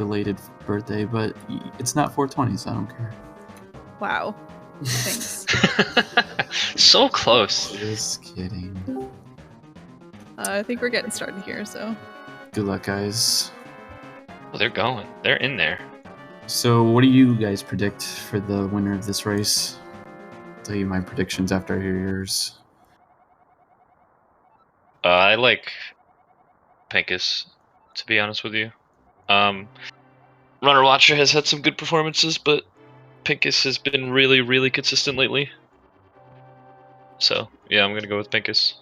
belated birthday, but it's not 420, so I don't care. Wow. Thanks. So close. Just kidding. I think we're getting started here, so. Good luck, guys. Oh, they're going. They're in there. So, what do you guys predict for the winner of this race? I'll tell you my predictions after I hear yours. I like Pinkus, to be honest with you. Runner Watcher has had some good performances, but Pinkus has been really, really consistent lately. So, yeah, I'm gonna go with Pinkus.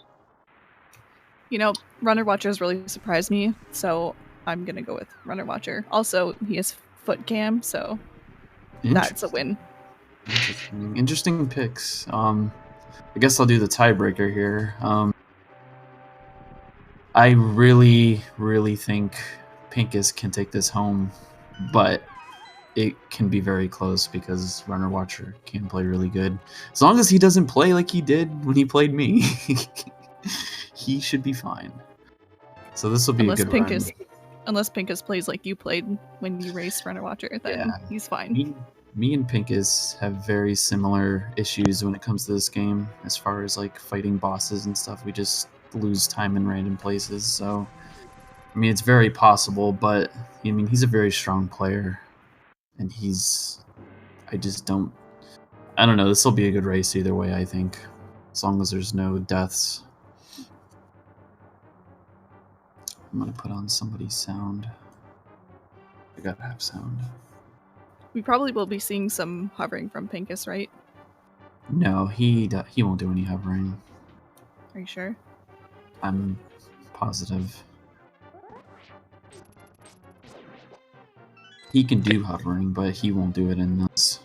You know, Runner Watcher has really surprised me, so I'm gonna go with Runner Watcher. Also, he has foot cam, so that's a win. Interesting picks. I guess I'll do the tiebreaker here. I really, really think Pinkus can take this home, but it can be very close because Runner Watcher can play really good. As long as he doesn't play like he did when he played me, he should be fine. So this will be a good run. Unless Pinkus plays like you played when you raced Runner Watcher, then he's fine. Me and Pinkus have very similar issues when it comes to this game. As far as like fighting bosses and stuff, we just lose time in random places. So, I mean, it's very possible, but I mean, he's a very strong player, and I don't know. This will be a good race either way, I think, as long as there's no deaths. I'm gonna put on somebody's sound. I gotta have sound. We probably will be seeing some hovering from Pinkus, right? No, he won't do any hovering. Are you sure? I'm positive. He can do hovering, but he won't do it in this.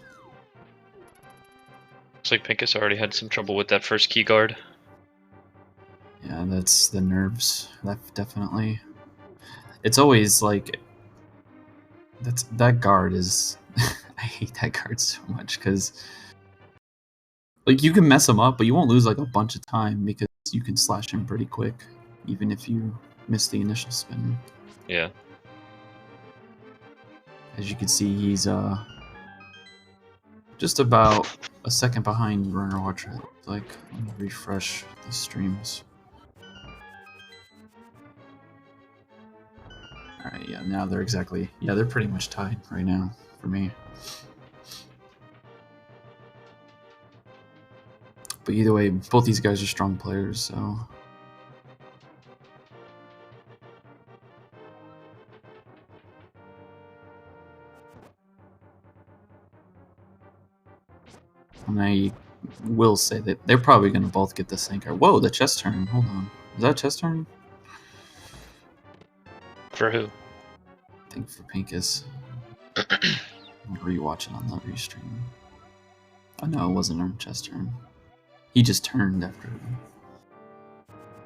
Looks like Pinkus already had some trouble with that first key guard. Yeah, that's the nerves. Definitely. It's always like that guard is. I hate that guard so much because like you can mess him up, but you won't lose like a bunch of time because you can slash him pretty quick, even if you miss the initial spin. Yeah. As you can see, he's just about a second behind Runner Watcher. Like, let me refresh these streams. Alright, yeah, now they're they're pretty much tied right now for me. But either way, both these guys are strong players, so... And I will say that they're probably going to both get the sinker. Whoa, the chest turn. Hold on. Is that a chest turn? For who? I think for Pinkus. I'm rewatch it on the restream. Oh no, it wasn't a chest turn. He just turned after.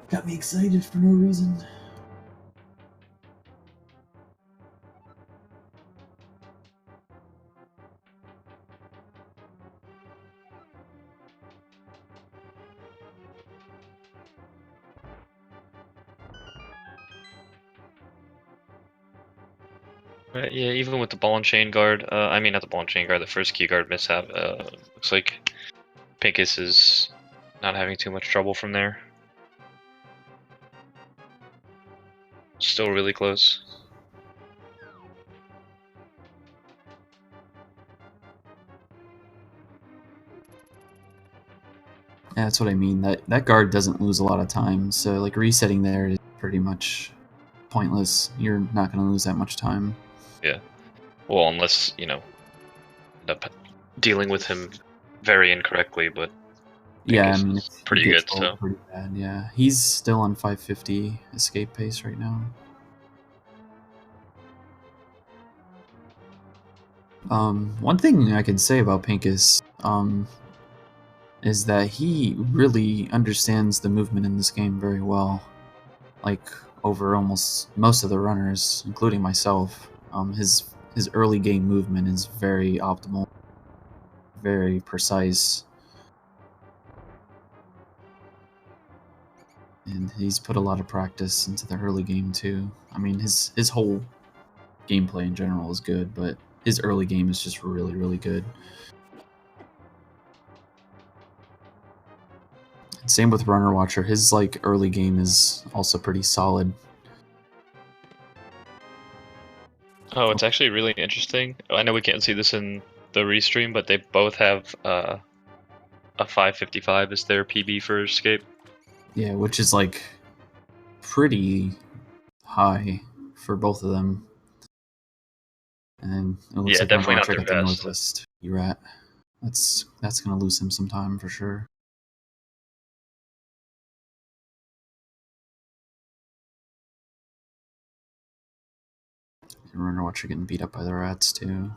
Got me excited for no reason. Right, yeah, even with the ball and chain guard, I mean not the ball and chain guard, the first key guard mishap, looks like Pinkus is not having too much trouble from there. Still really close. Yeah, that's what I mean. That guard doesn't lose a lot of time, so like resetting there is pretty much pointless. You're not going to lose that much time. Yeah. Well, unless, you know, end up dealing with him very incorrectly, but yeah, I mean, it's pretty good, so. Pretty bad, yeah. He's still on 550 escape pace right now. One thing I can say about Pinkus, is that he really understands the movement in this game very well. Like, over almost most of the runners, including myself. His early game movement is very optimal, very precise. And he's put a lot of practice into the early game too. I mean, his whole gameplay in general is good, but his early game is just really, really good. Same with Runner Watcher. His like early game is also pretty solid. Oh, it's actually really interesting. I know we can't see this in the restream, but they both have a 555 as their PB for escape. Yeah, which is like pretty high for both of them. And it looks Yeah, like definitely Runner not Watcher their got the best. Northwest Urat. That's gonna lose him some time for sure. And Runner Watcher getting beat up by the rats too.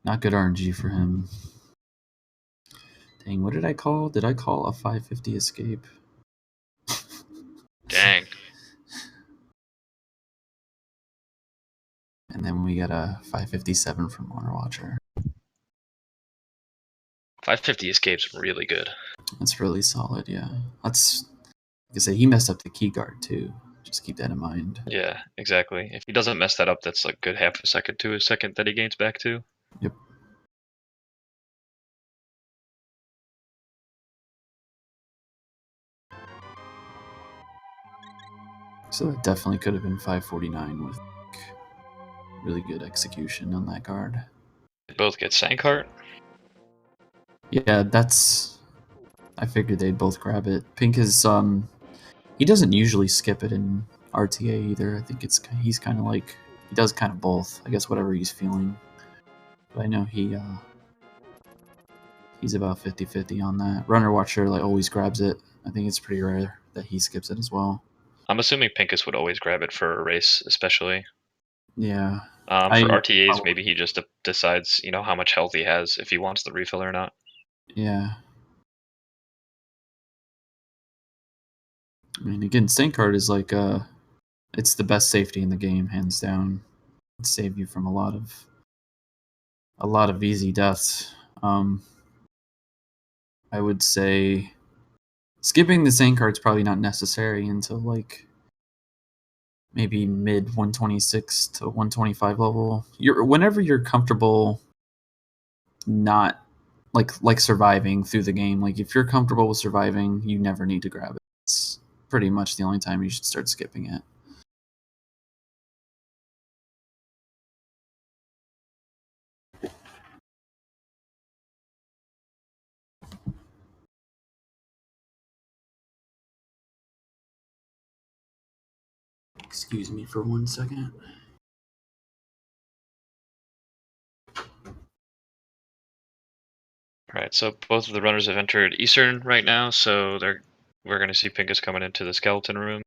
Not good RNG for him. Dang, what did I call? Did I call a 550 escape? Dang. And then we got a 557 from Runner Watcher. 550 escape's really good. That's really solid, yeah. That's, like I say, he messed up the key guard too. Just keep that in mind. Yeah, exactly. If he doesn't mess that up, that's like good half a second to a second that he gains back to. Yep. So that definitely could have been 549 with really good execution on that guard. They both get Sankart. Yeah, that's... I figured they'd both grab it. Pink is, he doesn't usually skip it in RTA either. I think he's kind of like... He does kind of both. I guess whatever he's feeling. But I know he's about 50-50 on that. Runner Watcher like always grabs it. I think it's pretty rare that he skips it as well. I'm assuming Pinkus would always grab it for a race, especially. Yeah. For RTAs, maybe he just decides, how much health he has, if he wants the refill or not. Yeah. I mean, again, Sankart is like, it's the best safety in the game, hands down. It save you from a lot of easy deaths. I would say skipping the Sankart's probably not necessary until like maybe mid 126 to 125 level. Whenever you're comfortable not like surviving through the game, like if you're comfortable with surviving, you never need to grab it. It's pretty much the only time you should start skipping it. Excuse me for 1 second. Right, so both of the runners have entered Eastern right now, so we're going to see Pinkus coming into the skeleton room.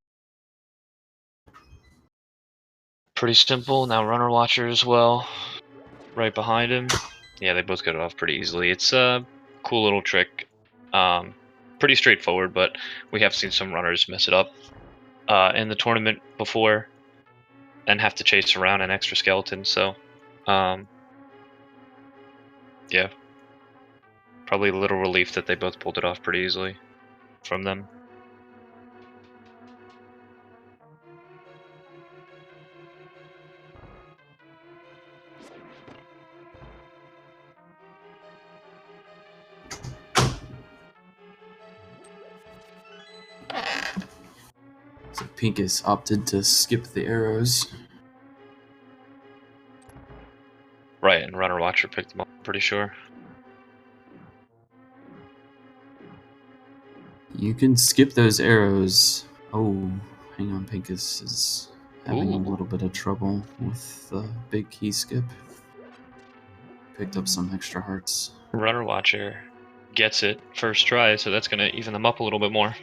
Pretty simple. Now Runner Watcher as well, right behind him. Yeah, they both get it off pretty easily. It's a cool little trick. Pretty straightforward, but we have seen some runners mess it up in the tournament before and have to chase around an extra skeleton, so yeah. Probably a little relief that they both pulled it off pretty easily from them. So Pinkus opted to skip the arrows. Right, and Runner Watcher picked them up, I'm pretty sure. You can skip those arrows. Oh, hang on, Pinkus is having a little bit of trouble with the big key skip. Picked up some extra hearts. Runner Watcher gets it first try, so that's going to even them up a little bit more.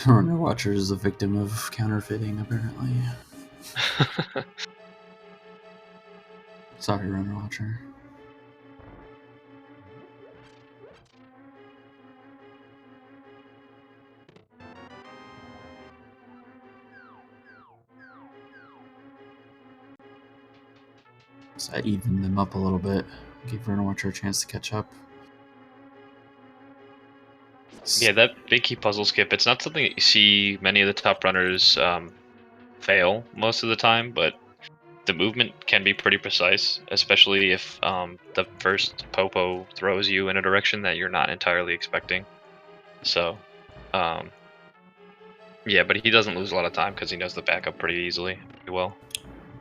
Runner Watcher is a victim of counterfeiting, apparently. Sorry, Runner Watcher. So I evened them up a little bit. Gave Runner Watcher a chance to catch up. Yeah, that big key puzzle skip, it's not something that you see many of the top runners fail most of the time, but the movement can be pretty precise, especially if the first popo throws you in a direction that you're not entirely expecting. So, yeah, but he doesn't lose a lot of time because he knows the backup pretty easily, pretty well.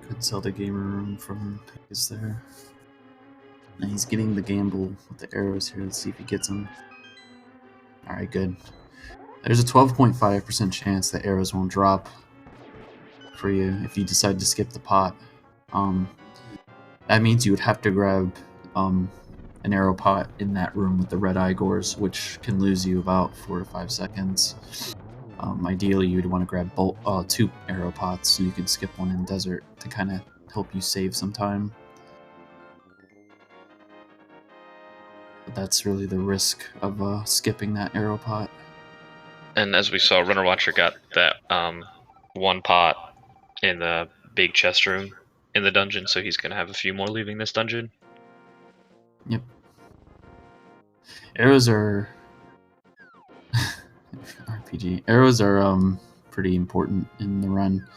Good Zelda gamer room from Pinkus there. And he's getting the gamble with the arrows here. Let's see if he gets them. Alright, good. There's a 12.5% chance that arrows won't drop for you if you decide to skip the pot. That means you would have to grab an arrow pot in that room with the red Igors, which can lose you about 4 to 5 seconds. Ideally, you'd want to grab 2 arrow pots so you can skip one in desert to kind of help you save some time. But that's really the risk of skipping that arrow pot. And as we saw, Runner Watcher got that one pot in the big chest room in the dungeon, so he's going to have a few more leaving this dungeon. Yep. Arrows are... RPG. Arrows are pretty important in the run.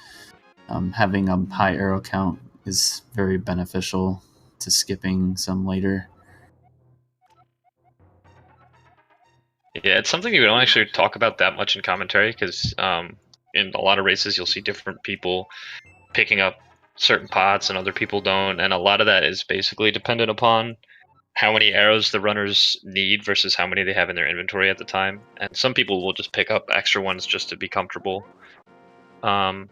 Having a high arrow count is very beneficial to skipping some later. Yeah, it's something you don't actually talk about that much in commentary, because in a lot of races you'll see different people picking up certain pots and other people don't, and a lot of that is basically dependent upon how many arrows the runners need versus how many they have in their inventory at the time. And some people will just pick up extra ones just to be comfortable. And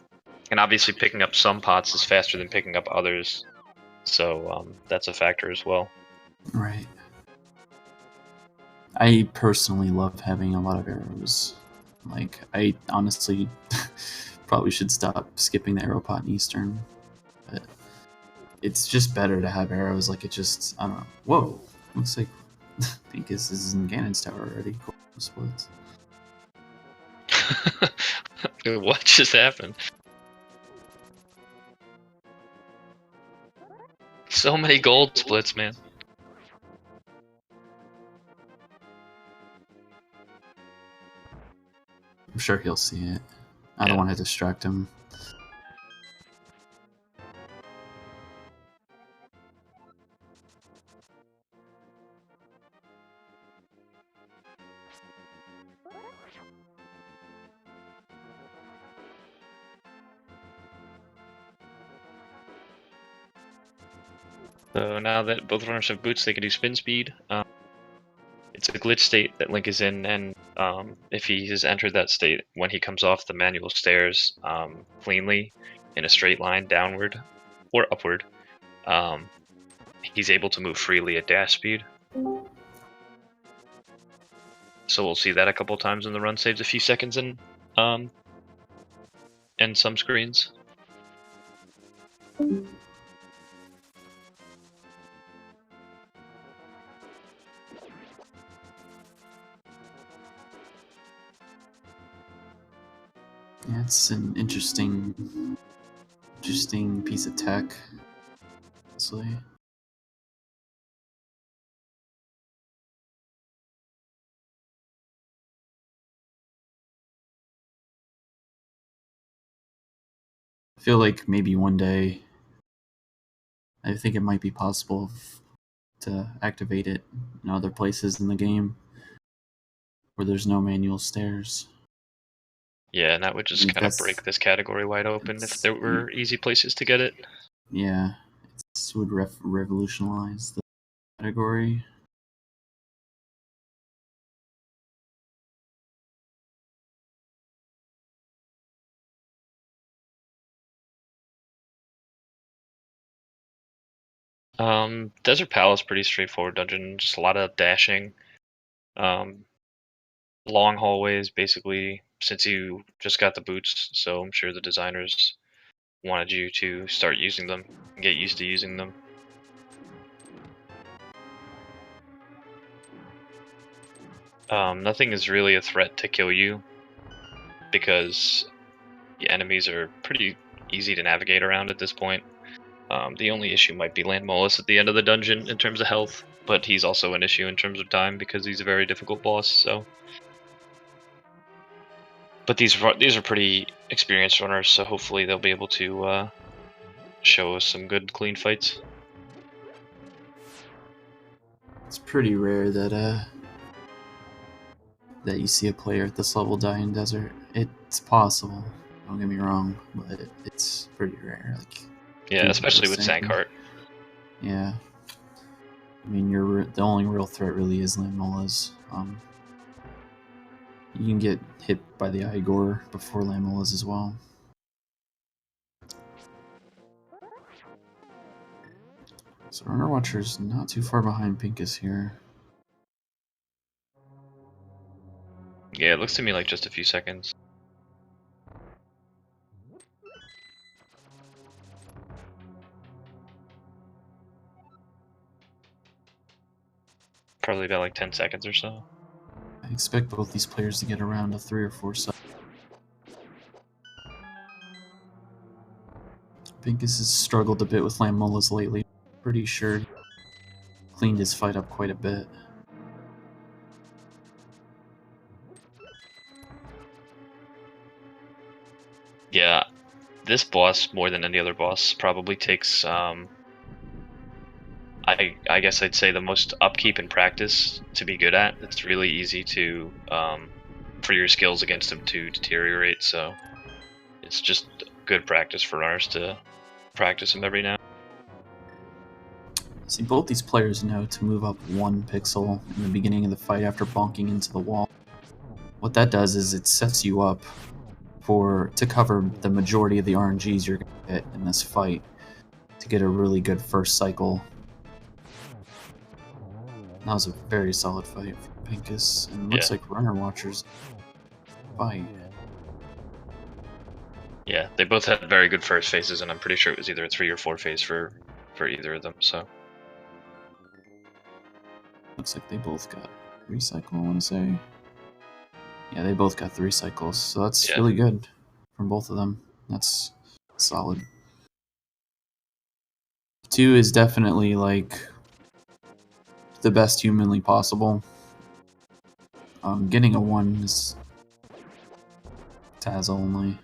obviously picking up some pots is faster than picking up others, so that's a factor as well. Right. I personally love having a lot of arrows. Like, I honestly probably should stop skipping the arrow pot in Eastern, but it's just better to have arrows. Like, it just, I don't know. Whoa, looks like Pinkus is in Ganon's tower already. Cool splits. What just happened? So many gold splits, man. I'm sure he'll see it. I don't want to distract him. So now that both runners have boots, they can do spin speed. It's a glitch state that Link is in, and if he has entered that state, when he comes off the manual stairs cleanly in a straight line downward or upward, he's able to move freely at dash speed. So we'll see that a couple times in the run. Saves a few seconds in some screens. Yeah, it's an interesting piece of tech, honestly. I feel like maybe one day, I think it might be possible to activate it in other places in the game where there's no manual stairs. Yeah, and that would just kind of break this category wide open if there were easy places to get it. Yeah, this would revolutionize the category. Desert Palace, pretty straightforward dungeon, just a lot of dashing. Long hallways, basically, since you just got the boots, so I'm sure the designers wanted you to start using them and get used to using them. Nothing is really a threat to kill you because the enemies are pretty easy to navigate around at this point. The only issue might be Land Molus at the end of the dungeon in terms of health, but he's also an issue in terms of time because he's a very difficult boss, so But these are pretty experienced runners, so hopefully they'll be able to show us some good, clean fights. It's pretty rare that that you see a player at this level die in desert. It's possible. Don't get me wrong, but it's pretty rare. Like, Yeah, especially with Sankart. Yeah. I mean, the only real threat really is Lamola's. You can get hit by the Igor before Lamola's as well. So Runner Watcher's not too far behind Pinkus here. Yeah, it looks to me like just a few seconds. Probably about like 10 seconds or so. I expect both these players to get around a 3 or 4 seconds. Pinkus has struggled a bit with Lamola's lately. Pretty sure he cleaned his fight up quite a bit. Yeah, this boss, more than any other boss, probably takes, I guess I'd say the most upkeep and practice to be good at. It's really easy to, for your skills against him to deteriorate, so it's just good practice for runners to practice him every now. See, both these players know to move up 1 pixel in the beginning of the fight after bonking into the wall. What that does is it sets you up to cover the majority of the RNGs you're going to get in this fight to get a really good first cycle. That was a very solid fight for Pinkus, and it looks like Runner Watcher's fight. Yeah, they both had very good first phases, and I'm pretty sure it was either a 3 or 4 phase for either of them, so. Looks like they both got 3 cycle, I want to say. Yeah, they both got 3 cycles, so that's really good from both of them. That's solid. 2 is definitely like the best humanly possible. Getting a 1 is Taz only,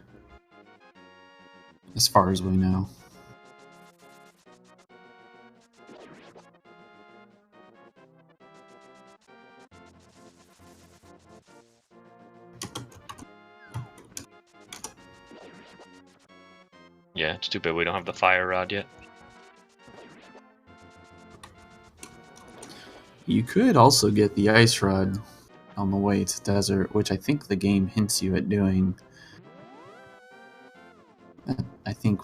as far as we know. Yeah, it's too bad we don't have the fire rod yet. You could also get the ice rod on the way to desert, which I think the game hints you at doing. I think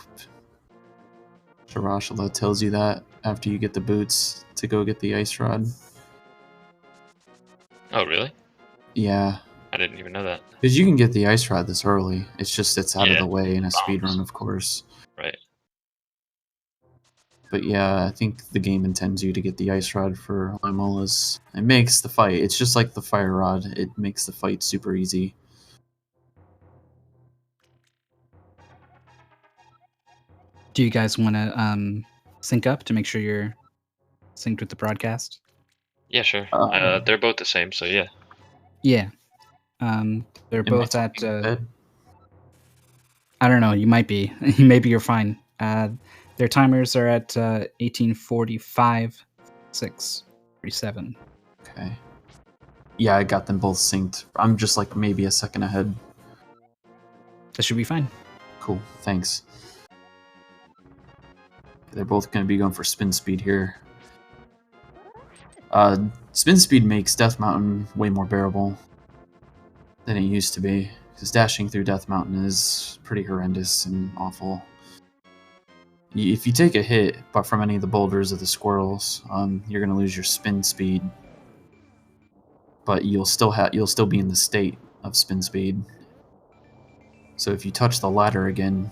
Tarashala tells you that after you get the boots to go get the ice rod. Oh, really? Yeah. I didn't even know that. Because you can get the ice rod this early. It's just it's out of the way in a speedrun, of course. Right. But yeah, I think the game intends you to get the ice rod for Lamola's. It makes the fight, it's just like the fire rod. It makes the fight super easy. Do you guys want to sync up to make sure you're synced with the broadcast? Yeah, sure. They're both the same, so yeah. Yeah. They're both at... I don't know, you might be. Maybe you're fine. Their timers are at 18:45, 6:37. Okay. Yeah, I got them both synced. I'm just like maybe a second ahead. That should be fine. Cool, thanks. They're both going to be going for spin speed here. Spin speed makes Death Mountain way more bearable than it used to be, because dashing through Death Mountain is pretty horrendous and awful. If you take a hit from any of the boulders or the squirrels, you're going to lose your spin speed, but you'll still be in the state of spin speed. So if you touch the ladder again,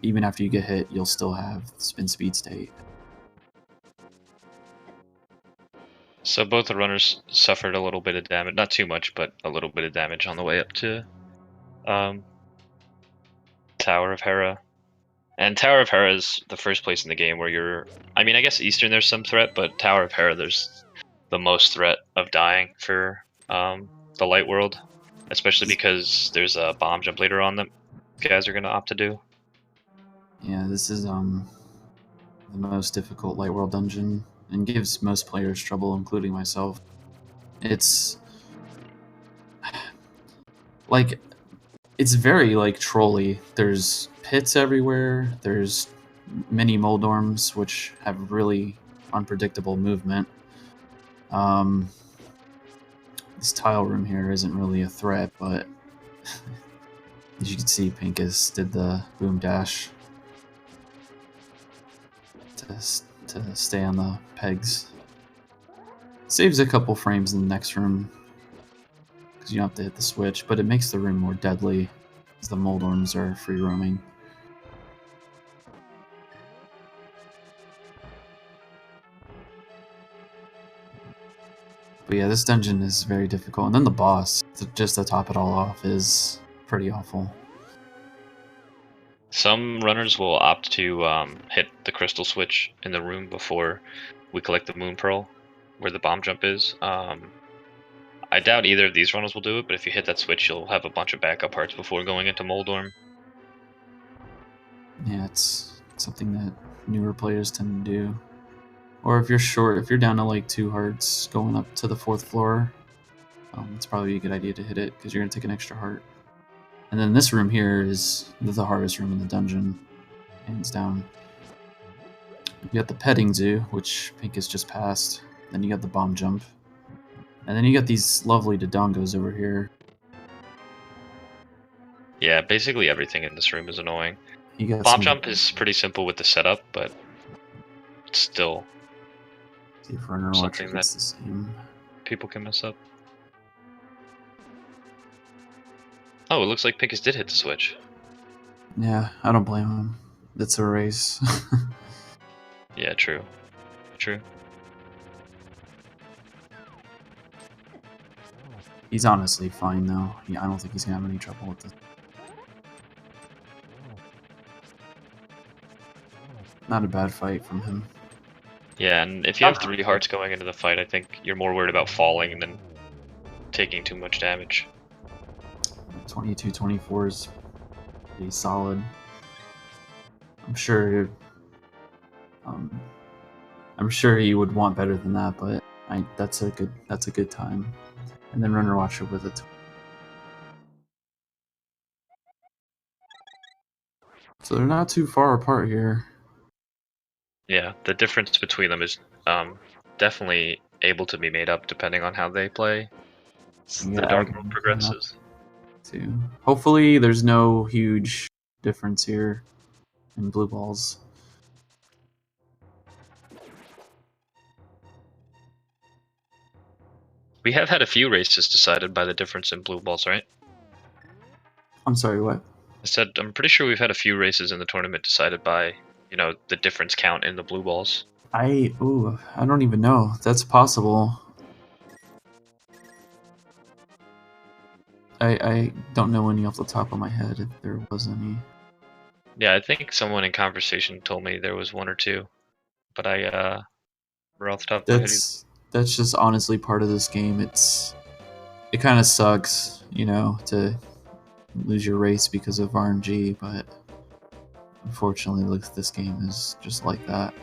even after you get hit, you'll still have spin speed state. So both the runners suffered a little bit of damage, not too much, but a little bit of damage on the way up to Tower of Hera. And Tower of Hera is the first place in the game where you're... I mean, I guess Eastern there's some threat, but Tower of Hera there's the most threat of dying for the Light World. especially because there's a bomb jump later on that guys are going to opt to do. Yeah, this is the most difficult Light World dungeon and gives most players trouble, including myself. It's like it's very like trolly. There's pits everywhere. There's many moldorms which have really unpredictable movement. This tile room here isn't really a threat, but as you can see, Pinkus did the boom dash to stay on the pegs. Saves a couple frames in the next room because you don't have to hit the switch, but it makes the room more deadly as the moldorms are free roaming. But yeah, this dungeon is very difficult, and then the boss, just to top it all off, is pretty awful. Some runners will opt to hit the crystal switch in the room before we collect the moon pearl, where the bomb jump is. I doubt either of these runners will do it, but if you hit that switch, you'll have a bunch of backup parts before going into Moldorm. Yeah, it's something that newer players tend to do. Or if you're short, if you're down to like 2 hearts going up to the 4th floor, it's probably a good idea to hit it because you're going to take an extra heart. And then this room here is the hardest room in the dungeon, hands down. You got the petting zoo, which Pinkus just passed. Then you got the bomb jump. And then you got these lovely dodongos over here. Yeah, basically everything in this room is annoying. You got Bomb jump is pretty simple with the setup, but it's still see if runnerwatcher gets the same. People can mess up. Oh, it looks like Pinkus did hit the switch. Yeah, I don't blame him. It's a race. Yeah, true. True. He's honestly fine, though. Yeah, I don't think he's going to have any trouble with this. Not a bad fight from him. Yeah, and if you have 3 hearts going into the fight, I think you're more worried about falling than taking too much damage. 22-24 is pretty solid. I'm sure he would want better than that, but that's a good time. And then runnerwatcher with it. So they're not too far apart here. Yeah, the difference between them is definitely able to be made up depending on how they play. Yeah, the Dark World progresses. Too. Hopefully there's no huge difference here in blue balls. We have had a few races decided by the difference in blue balls, right? I'm sorry, what? I said I'm pretty sure we've had a few races in the tournament decided by, the difference count in the blue balls. I don't even know. That's possible. I don't know any off the top of my head if there was any. Yeah, I think someone in conversation told me there was 1 or 2, but we're off the top of my head. That's just honestly part of this game. It kind of sucks, to lose your race because of RNG, but unfortunately, this game is just like that.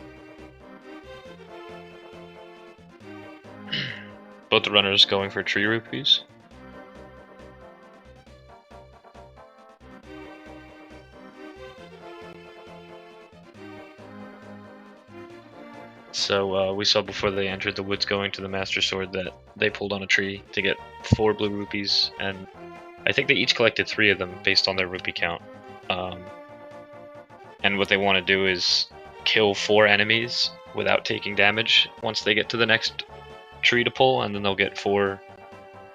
Both the runners going for tree rupees. So we saw before they entered the woods going to the Master Sword that they pulled on a tree to get 4 blue rupees, and I think they each collected 3 of them based on their rupee count. And what they want to do is kill 4 enemies without taking damage once they get to the next tree to pull, and then they'll get 4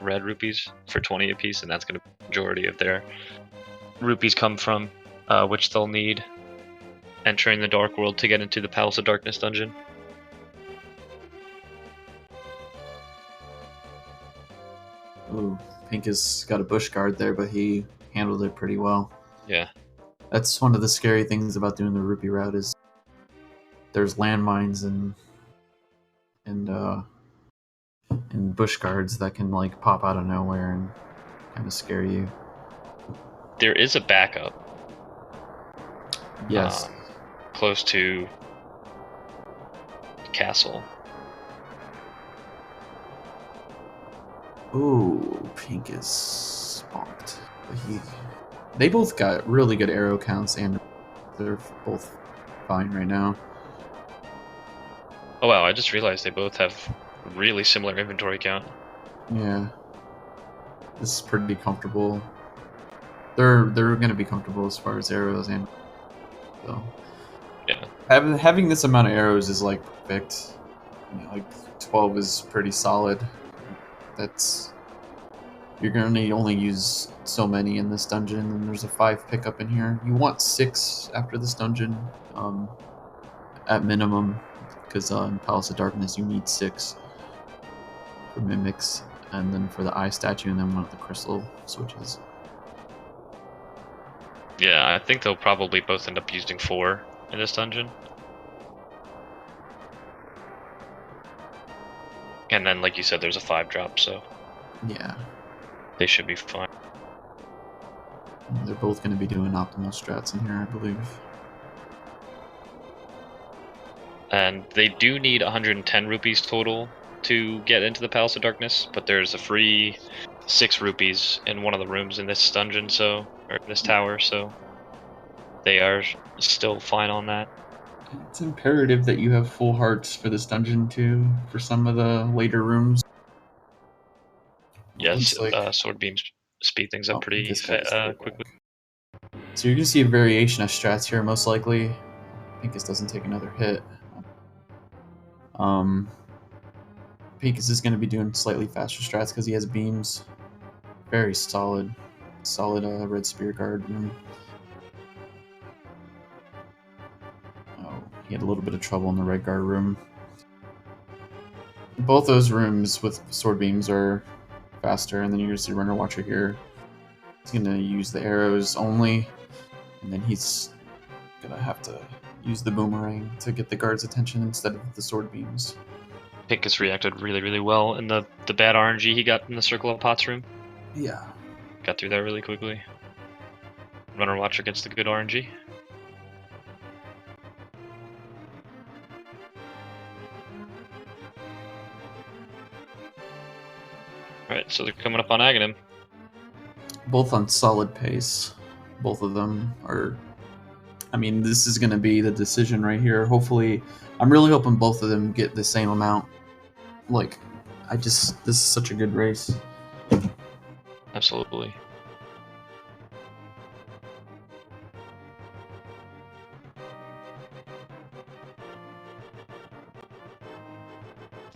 red rupees for 20 apiece, and that's going to be the majority of their rupees come from, which they'll need entering the Dark World to get into the Palace of Darkness dungeon. Ooh, Pinkus got a bush guard there, but he handled it pretty well. Yeah. That's one of the scary things about doing the rupee route is there's landmines and bush guards that can like pop out of nowhere and kind of scare you. There is a backup. Yes. Close to castle. Ooh, pink is bonked. They both got really good arrow counts, and they're both fine right now. Oh wow, I just realized they both have really similar inventory count. Yeah. This is pretty comfortable. They're gonna be comfortable as far as arrows and so. Yeah. Having this amount of arrows is like perfect. You know, like 12 is pretty solid. That's you're gonna only use so many in this dungeon, and there's a 5 pickup in here. You want 6 after this dungeon, at minimum, because in Palace of Darkness you need 6 for mimics, and then for the eye statue, and then one of the crystal switches. Yeah, I think they'll probably both end up using 4 in this dungeon. And then, like you said, there's a 5 drop, so Yeah. they should be fine. They're both going to be doing optimal strats in here, I believe. And they do need 110 rupees total to get into the Palace of Darkness, but there's a free 6 rupees in one of the rooms in this dungeon, or this tower, so they are still fine on that. It's imperative that you have full hearts for this dungeon too, for some of the later rooms. Yes, like, sword beams speed things up pretty quickly. So you're going to see a variation of strats here, most likely. Pinkus doesn't take another hit. Pinkus is going to be doing slightly faster strats because he has beams. Very solid red spear guard room. Oh, he had a little bit of trouble in the red guard room. Both those rooms with sword beams are faster, and then you're going to see Runner Watcher here. He's going to use the arrows only, and then he's going to have to use the boomerang to get the guard's attention instead of the sword beams. Pinkus reacted really well in the bad RNG he got in the Circle of Pots room. Yeah. Got through that really quickly. Runner Watcher gets the good RNG. Alright, so they're coming up on Aghanim. Both on solid pace. Both of them are... I mean, this is going to be the decision right here. Hopefully, I'm really hoping both of them get the same amount. Like, this is such a good race. Absolutely.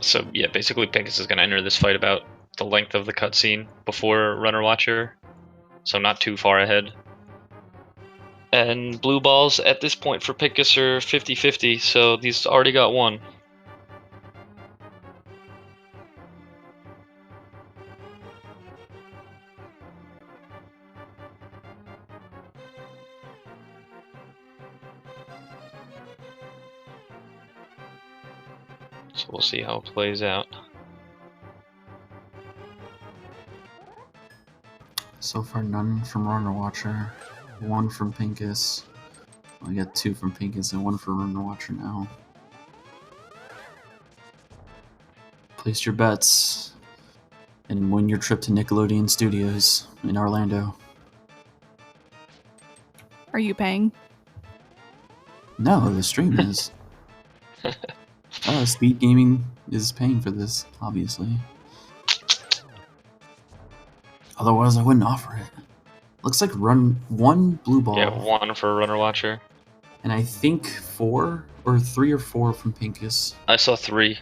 So yeah, basically Pinkus is going to enter this fight about the length of the cutscene before Runner Watcher, so not too far ahead. And blue balls at this point for Pinkus are 50-50, so he's already got one. So we'll see how it plays out. So far, none from Runner Watcher. 1 from Pinkus. We got 2 from Pinkus and 1 for Runner Watcher now. Place your bets and win your trip to Nickelodeon Studios in Orlando. Are you paying? No, the stream is. Speed Gaming is paying for this, obviously. Otherwise, I wouldn't offer it. Looks like 1 blue ball. Yeah, 1 for Runner Watcher. And I think 4 or 3 or 4 from Pinkus. I saw 3.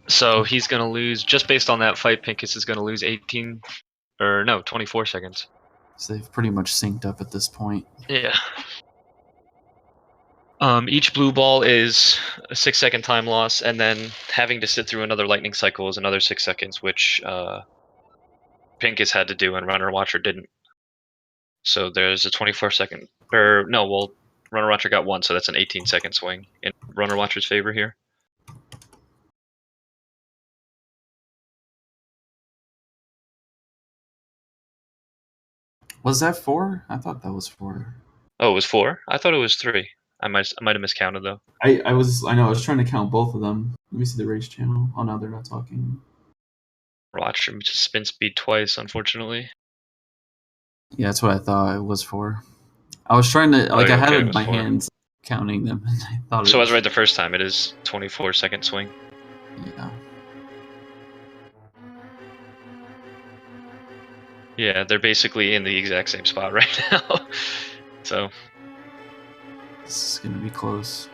So he's going to lose, just based on that fight, Pinkus is going to lose 24 seconds. So they've pretty much synced up at this point. Yeah. Each blue ball is a 6-second time loss, and then having to sit through another lightning cycle is another 6 seconds, which Pinkus had to do and Runner Watcher didn't. So there's a 24-second, Runner Watcher got 1, so that's an 18-second swing in Runner Watcher's favor here. Was that 4? I thought that was 4. Oh, it was 4? I thought it was 3. I might have miscounted though. I know I was trying to count both of them. Let me see the race channel. Oh no, they're not talking. Watch him just spin speed twice, unfortunately. Yeah, that's what I thought it was 4. I was trying to like I had okay, it it in was my 4. hands counting them, and I thought. So I was right the first time. It is 24-second swing. Yeah. Yeah, they're basically in the exact same spot right now. So This is gonna be close.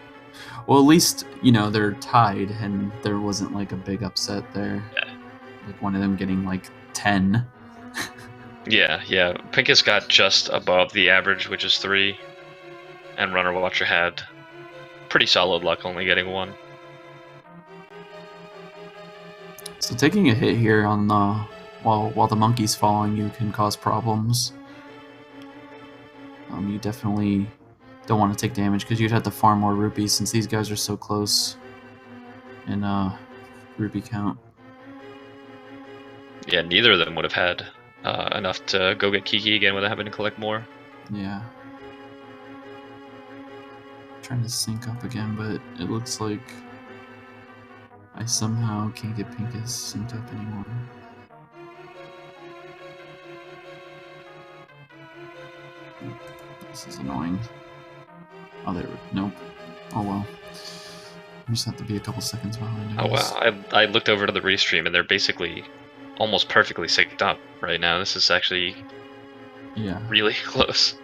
Well, at least they're tied, and there wasn't like a big upset there. Yeah. Like one of them getting like 10. yeah. Pinkus got just above the average, which is 3, and Runner Watcher had pretty solid luck, only getting 1. So taking a hit here on while the monkey's following you can cause problems. You definitely don't want to take damage because you'd have to farm more rupees since these guys are so close in rupee count. Yeah, neither of them would have had enough to go get Kiki again without having to collect more. Yeah. Trying to sync up again, but it looks like I somehow can't get Pinkus synced up anymore. This is annoying. Oh, nope. Oh well. I just have to be a couple seconds behind. Oh wow, I looked over to the restream and they're basically almost perfectly synced up right now. This is actually really close.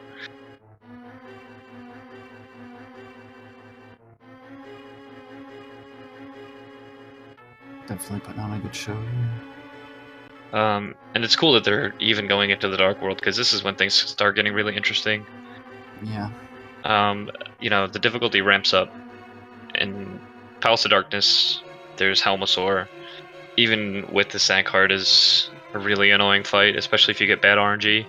Definitely putting on a good show here. And it's cool that they're even going into the Dark World because this is when things start getting really interesting. Yeah. The difficulty ramps up. In Palace of Darkness, there's Helmasaur. Even with the Sankheart is a really annoying fight, especially if you get bad RNG.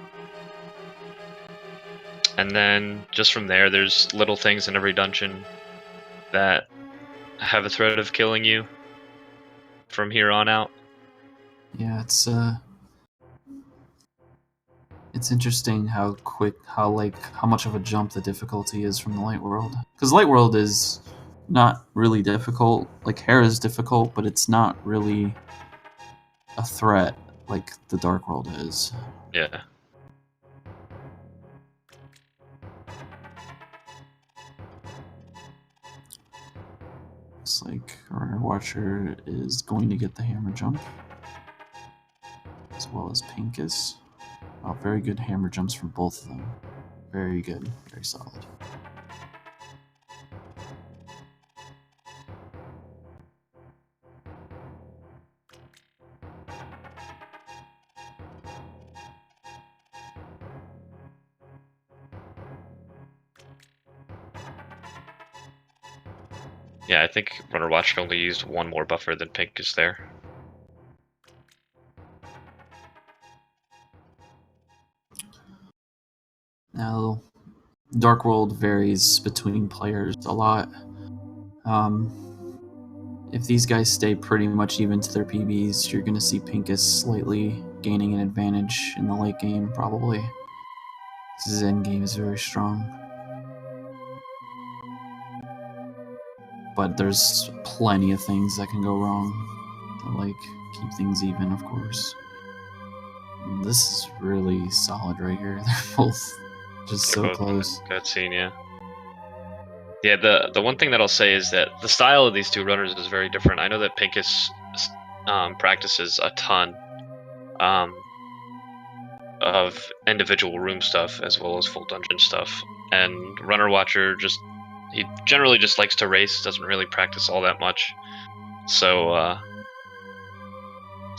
And then just from there, there's little things in every dungeon that have a threat of killing you from here on out. Yeah, it's interesting how much of a jump the difficulty is from the Light World. Because Light World is not really difficult. Like Hera is difficult, but it's not really a threat like the Dark World is. Yeah. Looks like Runner Watcher is going to get the hammer jump, as well as Pinkus. Oh, very good hammer jumps from both of them. Very good, very solid. Yeah, I think Runner Watcher only used one more buffer than Pinkus there. Now, Dark World varies between players a lot. If these guys stay pretty much even to their PBs, you're going to see Pinkus slightly gaining an advantage in the late game, probably. His end game is very strong. But there's plenty of things that can go wrong to keep things even, of course. And this is really solid right here. They're both just so close. Cutscene, yeah. Yeah, the one thing that I'll say is that the style of these two runners is very different. I know that Pinkus practices a ton of individual room stuff as well as full dungeon stuff, and Runner Watcher he generally just likes to race, doesn't really practice all that much. So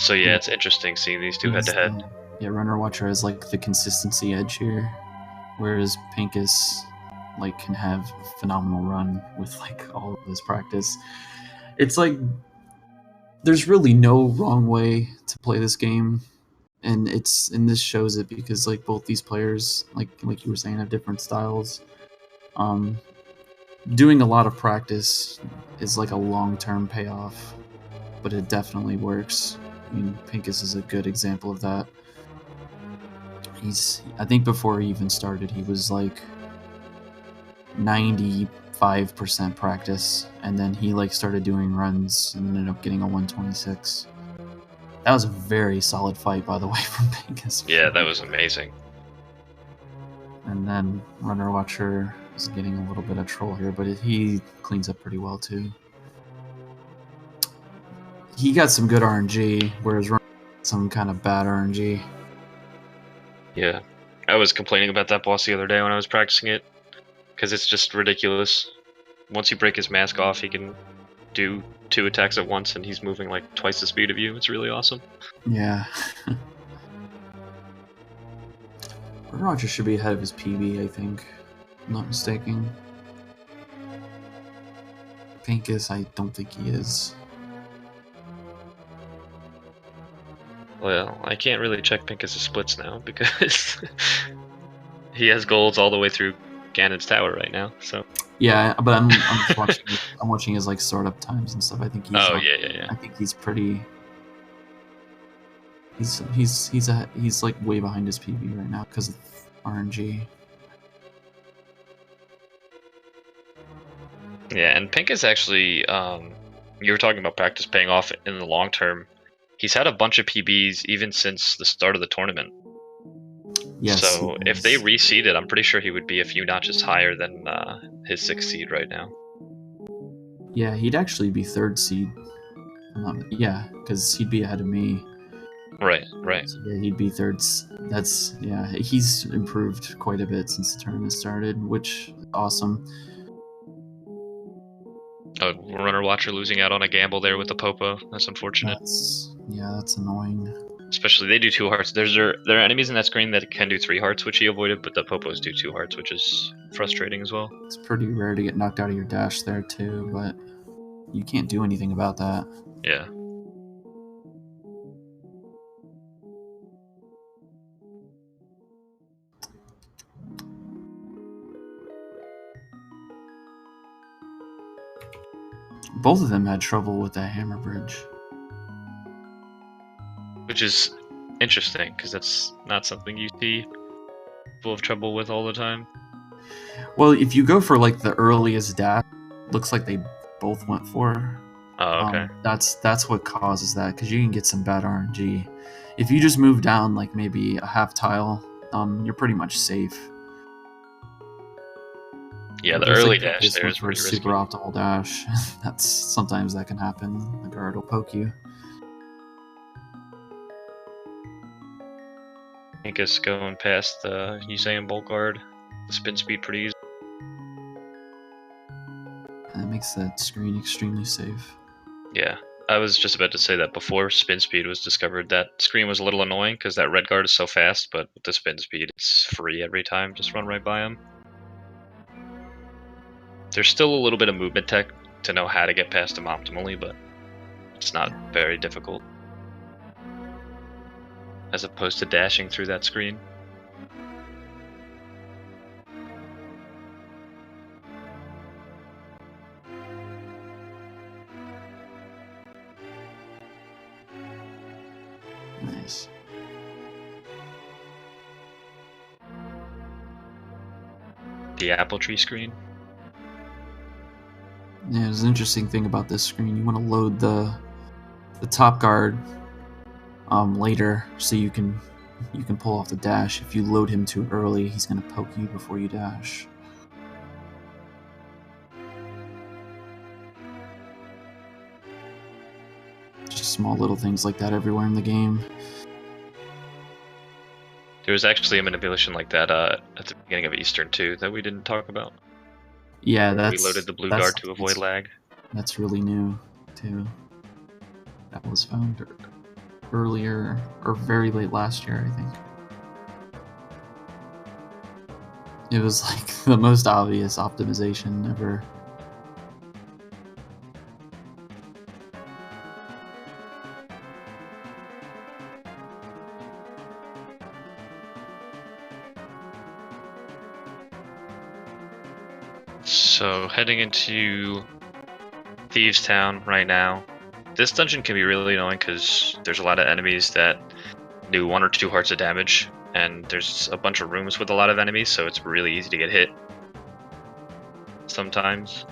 yeah, it's interesting seeing these two head to head. Yeah, Runner Watcher has the consistency edge here, whereas Pinkus can have a phenomenal run with all of his practice. It's there's really no wrong way to play this game, and this shows it because both these players, like you were saying, have different styles. Doing a lot of practice is a long-term payoff, but it definitely works. I mean, Pinkus is a good example of that. I think before he even started, he was like 95% practice, and then he like started doing runs and ended up getting a 126. That was a very solid fight, by the way, from pinkus. Yeah, that was amazing. And then Runner Watcher is getting a little bit of troll here, but he cleans up pretty well too. He got some good RNG, whereas Runner got some kind of bad RNG. Yeah, I was complaining about that boss the other day when I was practicing it, because it's just ridiculous. Once you break his mask off, he can do 2 attacks at once, and he's moving like twice the speed of you. It's really awesome. Yeah. Roger should be ahead of his PB, I think. If I'm not mistaken. Pinkus, I don't think he is. Well, I can't really check Pinkus' splits now because he has golds all the way through Ganon's tower right now. So Yeah, but I'm just watching. I'm watching his like startup times and stuff. I think he's. Oh yeah. I think he's pretty. He's like way behind his PB right now because of RNG. Yeah, and Pinkus actually, you were talking about practice paying off in the long term. He's had a bunch of PBs even since the start of the tournament. Yes. So if they reseeded, I'm pretty sure he would be a few notches higher than his 6th seed right now. Yeah, he'd actually be 3rd seed. Yeah, because he'd be ahead of me. Right. So yeah, he'd be 3rd. He's improved quite a bit since the tournament started, which is awesome. Runner Watcher losing out on a gamble there with the Popo. That's unfortunate. That's annoying. Especially they do 2 hearts. There are enemies in that screen that can do 3 hearts, which he avoided, but the Popos do 2 hearts, which is frustrating as well. It's pretty rare to get knocked out of your dash there too, but you can't do anything about that. Yeah. Both of them had trouble with that hammer bridge. Which is interesting, because that's not something you see people have trouble with all the time. Well, if you go for like the earliest dash, looks like they both went for. Oh, okay. That's what causes that, because you can get some bad RNG. If you just move down like maybe a half tile, you're pretty much safe. Yeah, the early dash there is for a pretty risky. super optimal dash. Sometimes that can happen. The guard will poke you. Pinkus going past the Usain Bolt guard, the spin speed pretty easy. And that makes that screen extremely safe. Yeah, I was just about to say that before spin speed was discovered, that screen was a little annoying because that red guard is so fast, but with the spin speed, it's free every time. Just run right by him. There's still a little bit of movement tech to know how to get past him optimally, but it's not very difficult. As opposed to dashing through that screen. Nice. The apple tree screen. Yeah, there's an interesting thing about this screen. You want to load the top guard later, so you can pull off the dash. If you load him too early, he's gonna poke you before you dash. Just small little things like that everywhere in the game. There was actually a manipulation like that at the beginning of Eastern too that we didn't talk about. Yeah, we loaded the blue guard to avoid lag. That's really new too. That was found earlier or very late last year, I think. It was like the most obvious optimization ever. So heading into Thieves Town right now. This dungeon can be really annoying because there's a lot of enemies that do 1 or 2 hearts of damage, and there's a bunch of rooms with a lot of enemies, so it's really easy to get hit sometimes.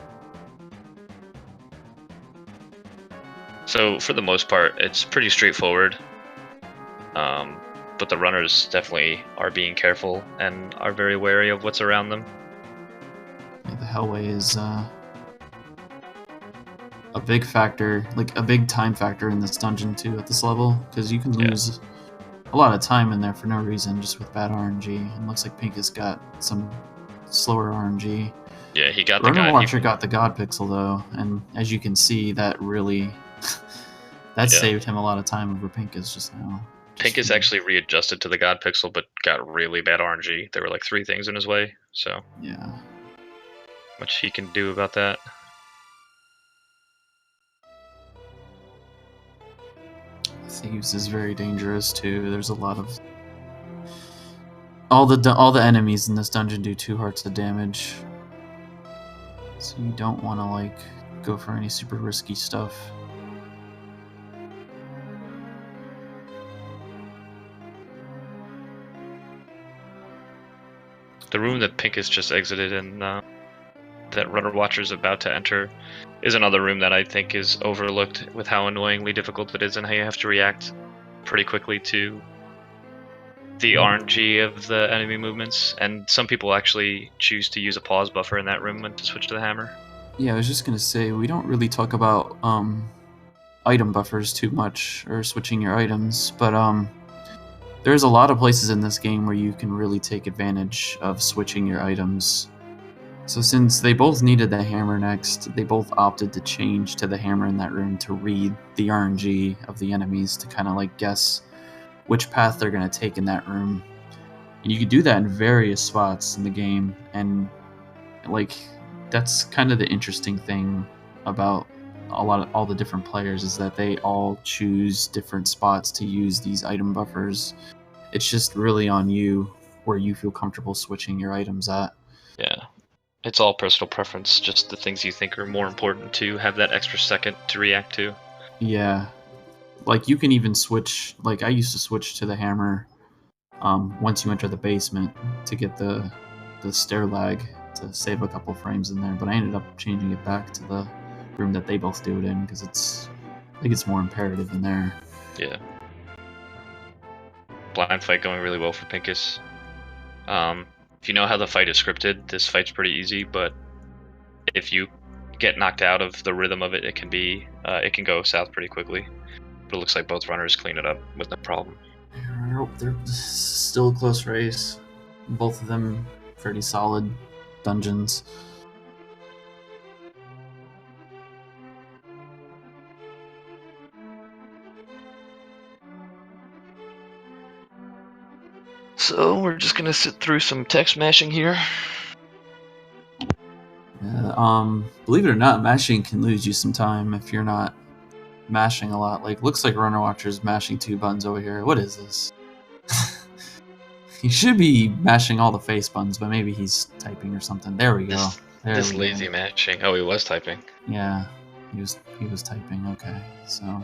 So for the most part, it's pretty straightforward. But the runners definitely are being careful and are very wary of what's around them. Yeah, the Hellway is a big factor, like a big time factor in this dungeon too at this level, because you can lose a lot of time in there for no reason, just with bad RNG. And looks like Pinkus got some slower RNG. Yeah, he got the Runner God. Watcher got the God Pixel though, and as you can see, that really saved him a lot of time over Pinkus just now. Pinkus actually readjusted to the God Pixel, but got really bad RNG. There were like 3 things in his way, so yeah, much he can do about that. Thieves is very dangerous too. There's a lot of all the enemies in this dungeon do 2 hearts of damage, so you don't want to like go for any super risky stuff. The room that Pinkus just exited and that Runner Watcher is about to enter is another room that I think is overlooked with how annoyingly difficult it is and how you have to react pretty quickly to the RNG of the enemy movements. And some people actually choose to use a pause buffer in that room when to switch to the hammer. Yeah, I was just gonna say, we don't really talk about item buffers too much, or switching your items, but there's a lot of places in this game where you can really take advantage of switching your items. So since they both needed the hammer next, they both opted to change to the hammer in that room to read the RNG of the enemies to kind of like guess which path they're going to take in that room. And you can do that in various spots in the game, and like that's kind of the interesting thing about all the different players, is that they all choose different spots to use these item buffers. It's just really on you where you feel comfortable switching your items at. Yeah. It's all personal preference, just the things you think are more important to have that extra second to react to. Yeah. Like you can even switch, like I used to switch to the hammer once you enter the basement to get the stair lag to save a couple frames in there, but I ended up changing it back to the room that they both do it in because I think it's more imperative in there. Yeah. Blind fight going really well for Pinkus. If you know how the fight is scripted, this fight's pretty easy, but if you get knocked out of the rhythm of it, it can go south pretty quickly. But it looks like both runners clean it up with no problem. They're still a close race. Both of them pretty solid dungeons. So we're just gonna sit through some text mashing here. Yeah, believe it or not, mashing can lose you some time if you're not mashing a lot. Like, looks like Runner Watcher's mashing 2 buttons over here. What is this? He should be mashing all the face buttons, but maybe he's typing or something. There we go. This lazy mashing. Oh, he was typing. Yeah, he was typing. Okay, so.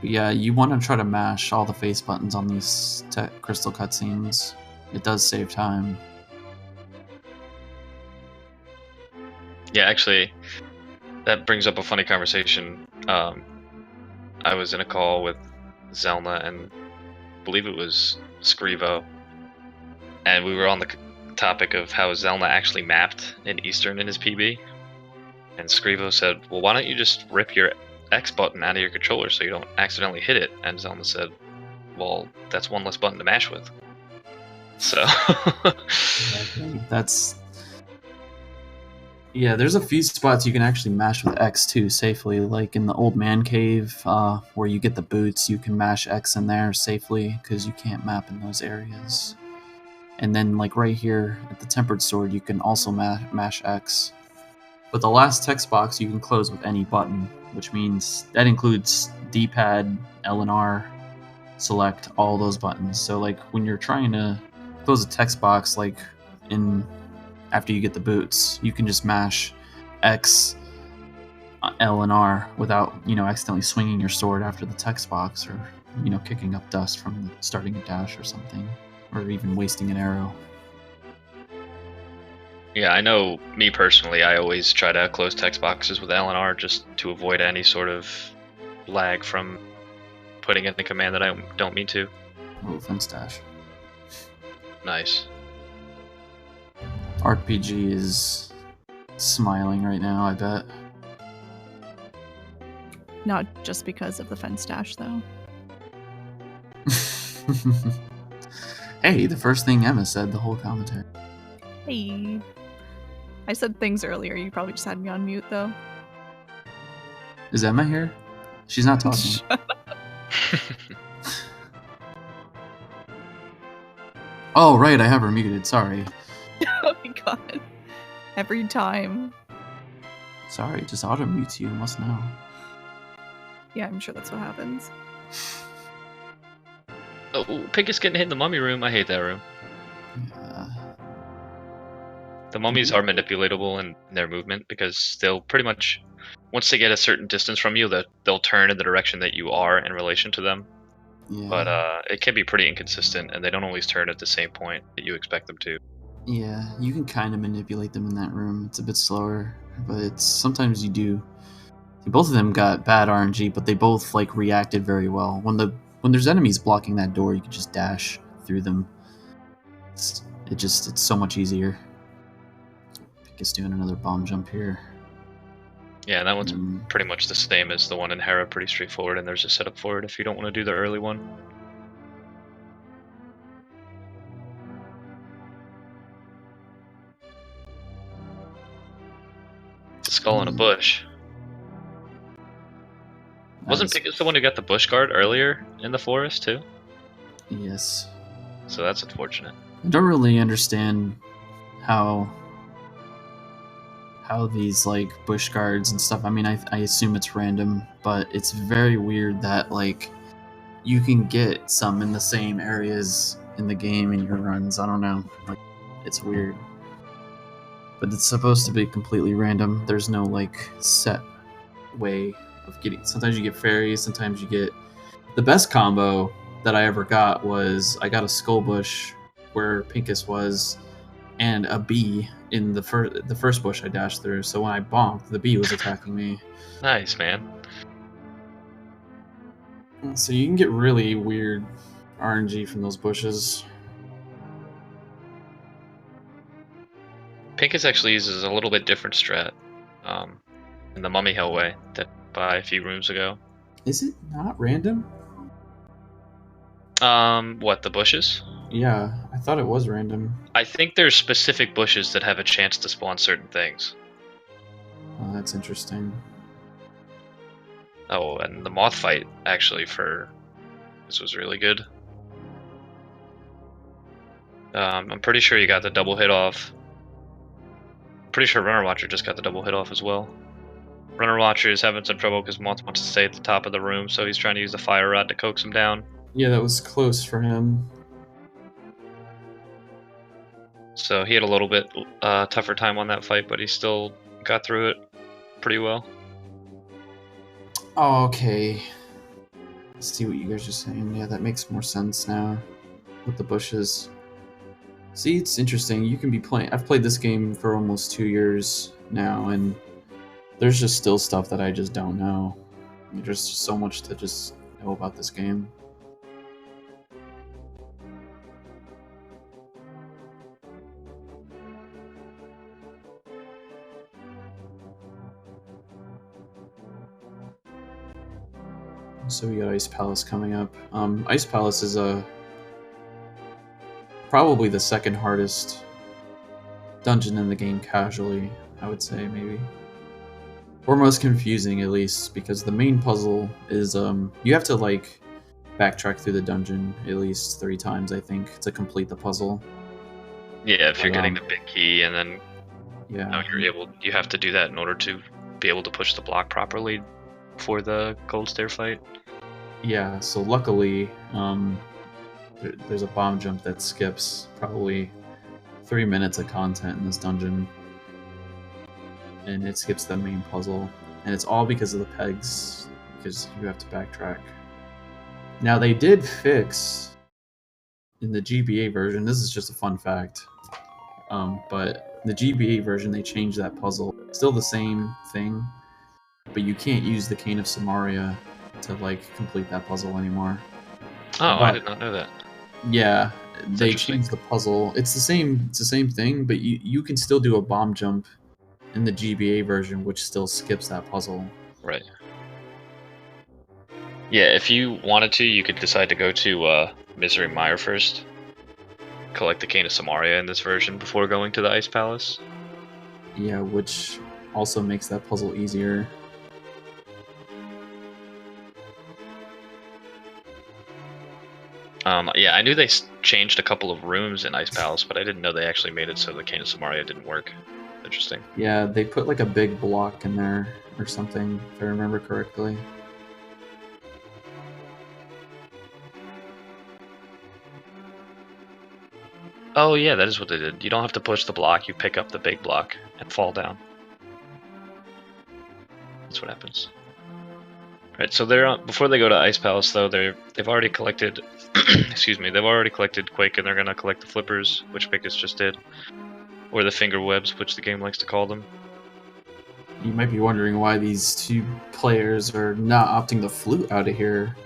But yeah, you want to try to mash all the face buttons on these crystal cutscenes. It does save time. Yeah, actually, that brings up a funny conversation. I was in a call with Zelna and I believe it was Scrivo, and we were on the topic of how Zelna actually mapped in Eastern in his PB. And Scrivo said, well, why don't you just rip your X button out of your controller so you don't accidentally hit it? And Zelna said, well, that's one less button to mash with. So that's... Yeah, there's a few spots you can actually mash with X too safely, like in the old man cave where you get the boots, you can mash X in there safely because you can't map in those areas. And then like right here at the tempered sword, you can also mash X. But the last text box you can close with any button, which means that includes D-pad, L and R, select, all those buttons. So like when you're trying to close a text box, like after you get the boots, you can just mash X, L, and R without, accidentally swinging your sword after the text box or kicking up dust from starting a dash or something, or even wasting an arrow. Yeah, I know me personally, I always try to close text boxes with LNR just to avoid any sort of lag from putting in the command that I don't mean to. Oh, fence dash. Nice. RPG is smiling right now, I bet. Not just because of the fence dash, though. Hey, the first thing Emma said the whole commentary. Hey. I said things earlier. You probably just had me on mute, though. Is Emma here? She's not talking. Oh, right, I have her muted. Sorry. Oh my god. Every time. Sorry, just auto mutes you. Must know. Yeah, I'm sure that's what happens. Oh, Pinkus getting hit in the mummy room. I hate that room. Yeah. The mummies are manipulatable in their movement because they'll pretty much, once they get a certain distance from you, they'll turn in the direction that you are in relation to them. Yeah. But it can be pretty inconsistent, and they don't always turn at the same point that you expect them to. Yeah, you can kind of manipulate them in that room. It's a bit slower, but sometimes you do. Both of them got bad RNG, but they both reacted very well. When there's enemies blocking that door, you can just dash through them. It's so much easier. Pinkus doing another bomb jump here. Yeah, that one's pretty much the same as the one in Hera, pretty straightforward, and there's a setup for it if you don't want to do the early one. It's a skull in a bush. Wasn't Pinkus the one who got the bush guard earlier in the forest, too? Yes. So that's unfortunate. I don't really understand how these bush guards and stuff. I mean, I assume it's random, but it's very weird that you can get some in the same areas in the game in your runs. I don't know. It's weird. But it's supposed to be completely random. There's no set way of getting. Sometimes you get fairies, sometimes you get the best combo that I ever got was I got a skull bush where Pinkus was and a bee in the first bush I dashed through. So when I bonked, the bee was attacking me. Nice, man. So you can get really weird RNG from those bushes. Pinkus actually uses a little bit different strat in the Mummy Hell way that by a few rooms ago. Is it not random? What, the bushes? Yeah, I thought it was random. I think there's specific bushes that have a chance to spawn certain things. Oh, that's interesting. Oh, and the moth fight, actually, for this was really good. I'm pretty sure you got the double hit off. Pretty sure Runner Watcher just got the double hit off as well. Runner Watcher is having some trouble because Moth wants to stay at the top of the room, so he's trying to use the fire rod to coax him down. Yeah, that was close for him. So he had a little bit tougher time on that fight, but he still got through it pretty well. Oh, okay. Let's see what you guys are saying. Yeah, that makes more sense now with the bushes. See, it's interesting. You can be playing. I've played this game for almost 2 years now, and there's just still stuff that I just don't know. There's just so much to just know about this game. So we got Ice Palace coming up. Ice Palace is probably the second hardest dungeon in the game casually, I would say, maybe. Or most confusing, at least, because the main puzzle is you have to backtrack through the dungeon at least 3 times, I think, to complete the puzzle. Yeah, if you're getting the big key, and then yeah, you have to do that in order to be able to push the block properly for the gold stair fight. Yeah, so luckily there's a bomb jump that skips probably 3 minutes of content in this dungeon, and it skips the main puzzle, and it's all because of the pegs, because you have to backtrack. Now they did fix in the GBA version. This is just a fun fact. But the GBA version, they changed that puzzle. Still the same thing, but you can't use the Cane of Samaria to like complete that puzzle anymore. Oh, I did not know that. Yeah, they changed the puzzle. It's the same thing, but you can still do a bomb jump in the GBA version, which still skips that puzzle. Right. Yeah, if you wanted to, you could decide to go to Misery Mire first. Collect the Cane of Samaria in this version before going to the Ice Palace. Yeah, which also makes that puzzle easier. Yeah, I knew they changed a couple of rooms in Ice Palace, but I didn't know they actually made it so the Cane of Samaria didn't work. Interesting. Yeah, they put like a big block in there or something, if I remember correctly. Oh yeah, that is what they did. You don't have to push the block, you pick up the big block and fall down. That's what happens. Right, so they're before they go to Ice Palace though, they've already collected excuse me, they've already collected Quake, and they're gonna collect the flippers, which Pinkus just did. Or the finger webs, which the game likes to call them. You might be wondering why these two players are not opting the flute out of here.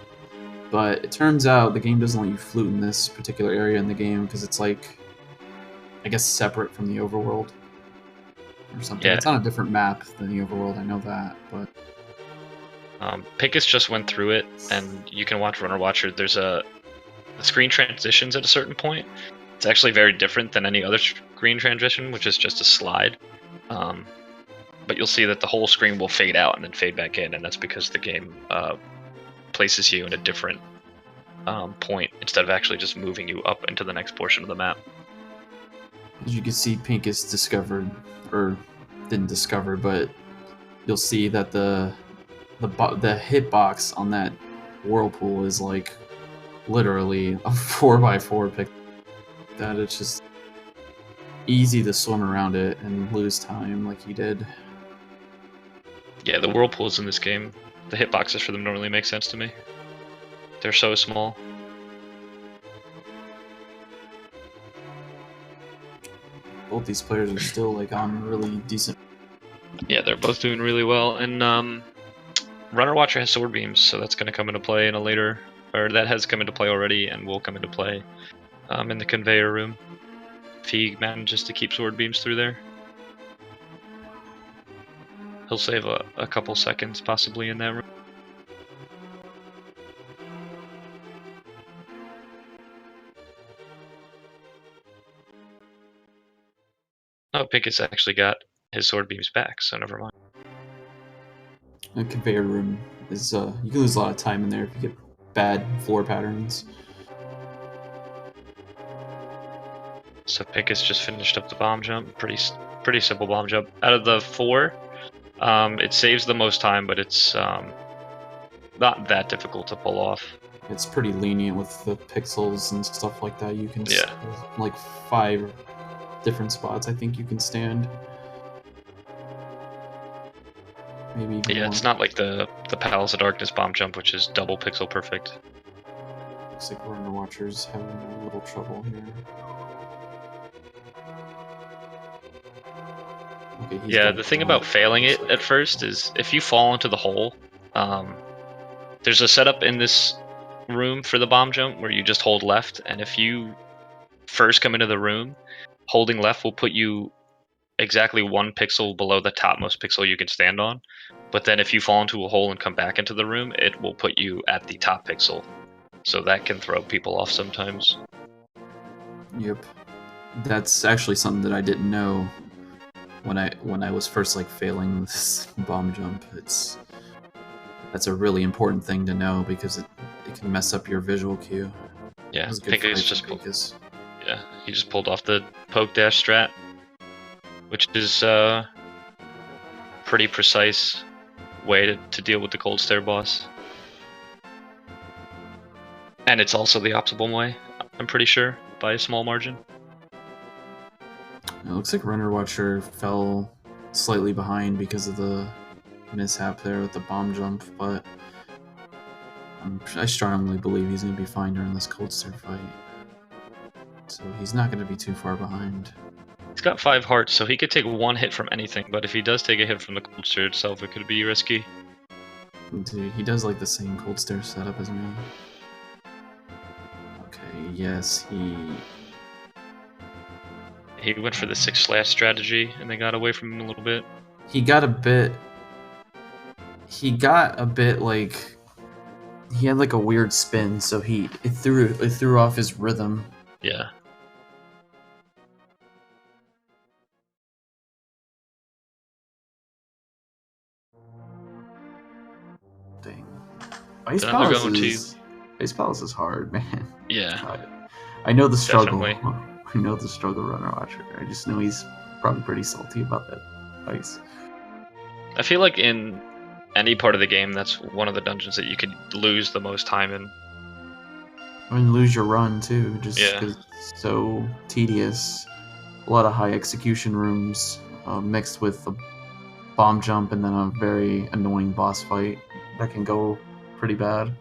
But it turns out the game doesn't let you flute in this particular area in the game because it's like, I guess, separate from the overworld or something. Yeah. It's on a different map than the overworld, I know that, but... Pinkus just went through it, and you can watch Runner Watcher. There's the screen transitions at a certain point. It's actually very different than any other screen transition, which is just a slide. But you'll see that the whole screen will fade out and then fade back in, and that's because the game places you in a different point instead of actually just moving you up into the next portion of the map. As you can see, Pinkus discovered, or didn't discover, but you'll see that the hitbox on that whirlpool is like literally a 4x4 pick. That it's just easy to swim around it and lose time like he did. Yeah, the whirlpools in this game, the hitboxes for them don't really make sense to me. They're so small. Both these players are still like on really decent. Yeah, they're both doing really well, and Runner Watcher has sword beams, so that's going to come into play in a later, or that has come into play already, and will come into play in the conveyor room if he manages to keep sword beams through there. He'll save a couple seconds possibly in that room. Oh, Pinkus actually got his sword beams back, so never mind. The conveyor room is you can lose a lot of time in there if you get bad floor patterns. So Pinkus just finished up the bomb jump. Pretty simple bomb jump. Out of the 4, it saves the most time, but it's not that difficult to pull off. It's pretty lenient with the pixels and stuff like that. You can like 5 different spots I think you can stand. Maybe even more. It's not like the Palace of Darkness bomb jump, which is double pixel perfect. Looks like Runner Watcher's having a little trouble here. Okay, yeah, the thing about failing it at first is if you fall into the hole, there's a setup in this room for the bomb jump where you just hold left, and if you first come into the room, holding left will put you exactly 1 pixel below the topmost pixel you can stand on. But then if you fall into a hole and come back into the room, it will put you at the top pixel. So that can throw people off sometimes. Yep. That's actually something that I didn't know when I was first like failing this bomb jump. That's a really important thing to know because it can mess up your visual cue. Yeah, Pinkus he just pulled off the poke dash strat, which is pretty precise way to deal with the cold stare boss. And it's also the optimal way, I'm pretty sure, by a small margin. It looks like Runner Watcher fell slightly behind because of the mishap there with the bomb jump, but I strongly believe he's going to be fine during this Cold Stare fight. So he's not going to be too far behind. He's got 5 hearts, so he could take 1 hit from anything, but if he does take a hit from the Cold Stare itself, it could be risky. Dude, he does like the same Cold Stare setup as me. Okay, yes, He went for the 6 slash strategy, and they got away from him a little bit. He got a bit like... He had like a weird spin, so it threw off his rhythm. Yeah. Dang. Ice Another Palace going to is... Ice Palace is hard, man. Yeah. I know the struggle. Definitely. I know the struggle, Runner Watcher. I just know he's probably pretty salty about that ice. I feel like in any part of the game, that's one of the dungeons that you could lose the most time in. And lose your run too, just Yeah. because it's so tedious. A lot of high execution rooms mixed with a bomb jump and then a very annoying boss fight that can go pretty bad.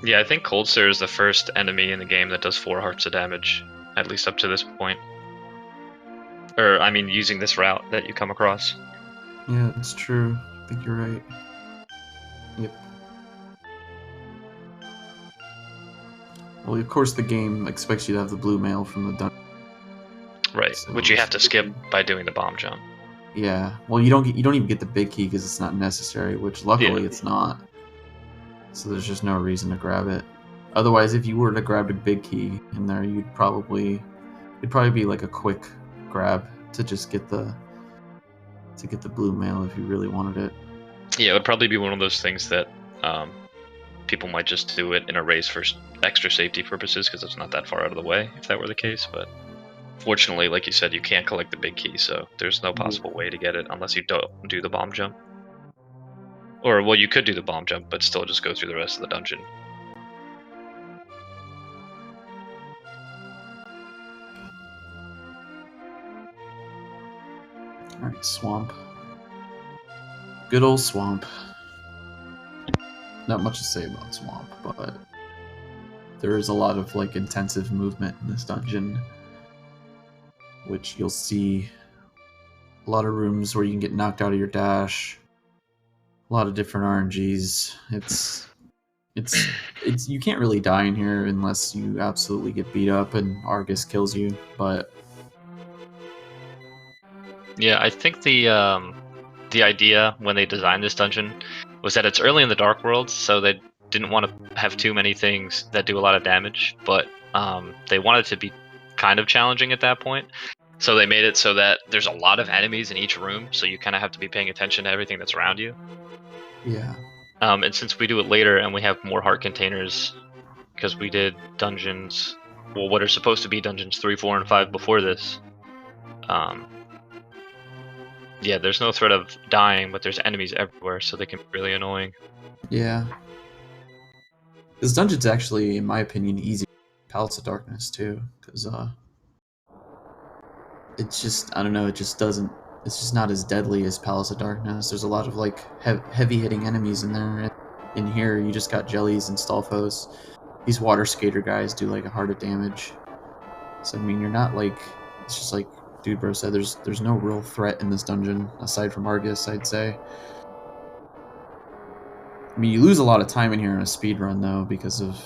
Yeah, I think Cold Stare is the first enemy in the game that does 4 hearts of damage, at least up to this point. Or, I mean, using this route that you come across. Yeah, it's true. I think you're right. Yep. Well, of course, the game expects you to have the blue mail from the dungeon. Right, So which you have to skip by doing the bomb jump. Yeah. Well, you don't even get the big key because it's not necessary, which luckily it's not. So there's just no reason to grab it. Otherwise, if you were to grab a big key in there, it'd probably be like a quick grab to just get the blue mail if you really wanted it. Yeah, it would probably be one of those things that people might just do it in a race for extra safety purposes because it's not that far out of the way, if that were the case. But fortunately, like you said, you can't collect the big key, so there's no possible way to get it unless you don't do the bomb jump. Or, well, you could do the bomb jump, but still just go through the rest of the dungeon. Alright, swamp. Good old swamp. Not much to say about swamp, but there is a lot of like intensive movement in this dungeon, which you'll see a lot of rooms where you can get knocked out of your dash. A lot of different RNGs. It's you can't really die in here unless you absolutely get beat up and Argus kills you, but Yeah, I think the idea when they designed this dungeon was that it's early in the Dark World, so they didn't want to have too many things that do a lot of damage, but they wanted to be kind of challenging at that point. So they made it so that there's a lot of enemies in each room, so you kind of have to be paying attention to everything that's around you. yeah. And since we do it later and we have more heart containers, because we did dungeons, well, what are supposed to be dungeons 3, 4, and 5 before this, yeah, there's no threat of dying, but there's enemies everywhere, so they can be really annoying. Yeah. This dungeon's actually, in my opinion, easy. Palace of Darkness too, because it's just, I don't know, it's just not as deadly as Palace of Darkness. There's a lot of like heavy hitting enemies in there. And in here, you just got jellies and Stalfos. These water skater guys do like a heart of damage. So I mean, you're not like, it's just like Dude Bro said, there's no real threat in this dungeon aside from Argus, I'd say. I mean, you lose a lot of time in here in a speed run though because of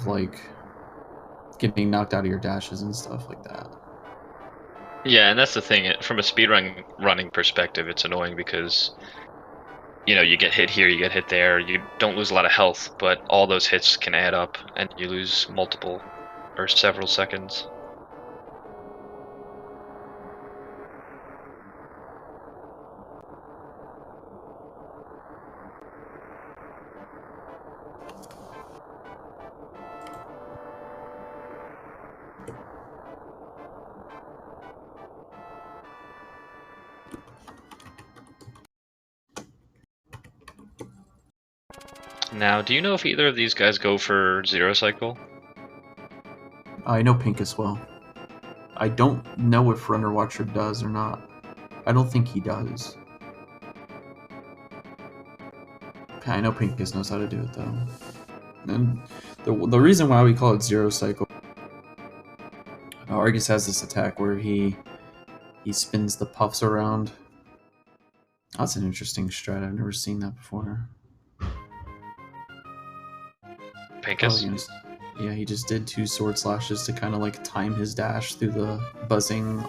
like getting knocked out of your dashes and stuff like that. Yeah, and that's the thing. From a running perspective, it's annoying because, you know, you get hit here, you get hit there. You don't lose a lot of health, but all those hits can add up, and you lose multiple or several seconds. Now, do you know if either of these guys go for Zero Cycle? I know Pinkus well. I don't know if Runner Watcher does or not. I don't think he does. I know Pinkus knows how to do it though. And the reason why we call it Zero Cycle, Argus has this attack where he spins the puffs around. That's an interesting strat. I've never seen that before. Pinkus? Yeah, he just did 2 sword slashes to kind of like time his dash through the buzzing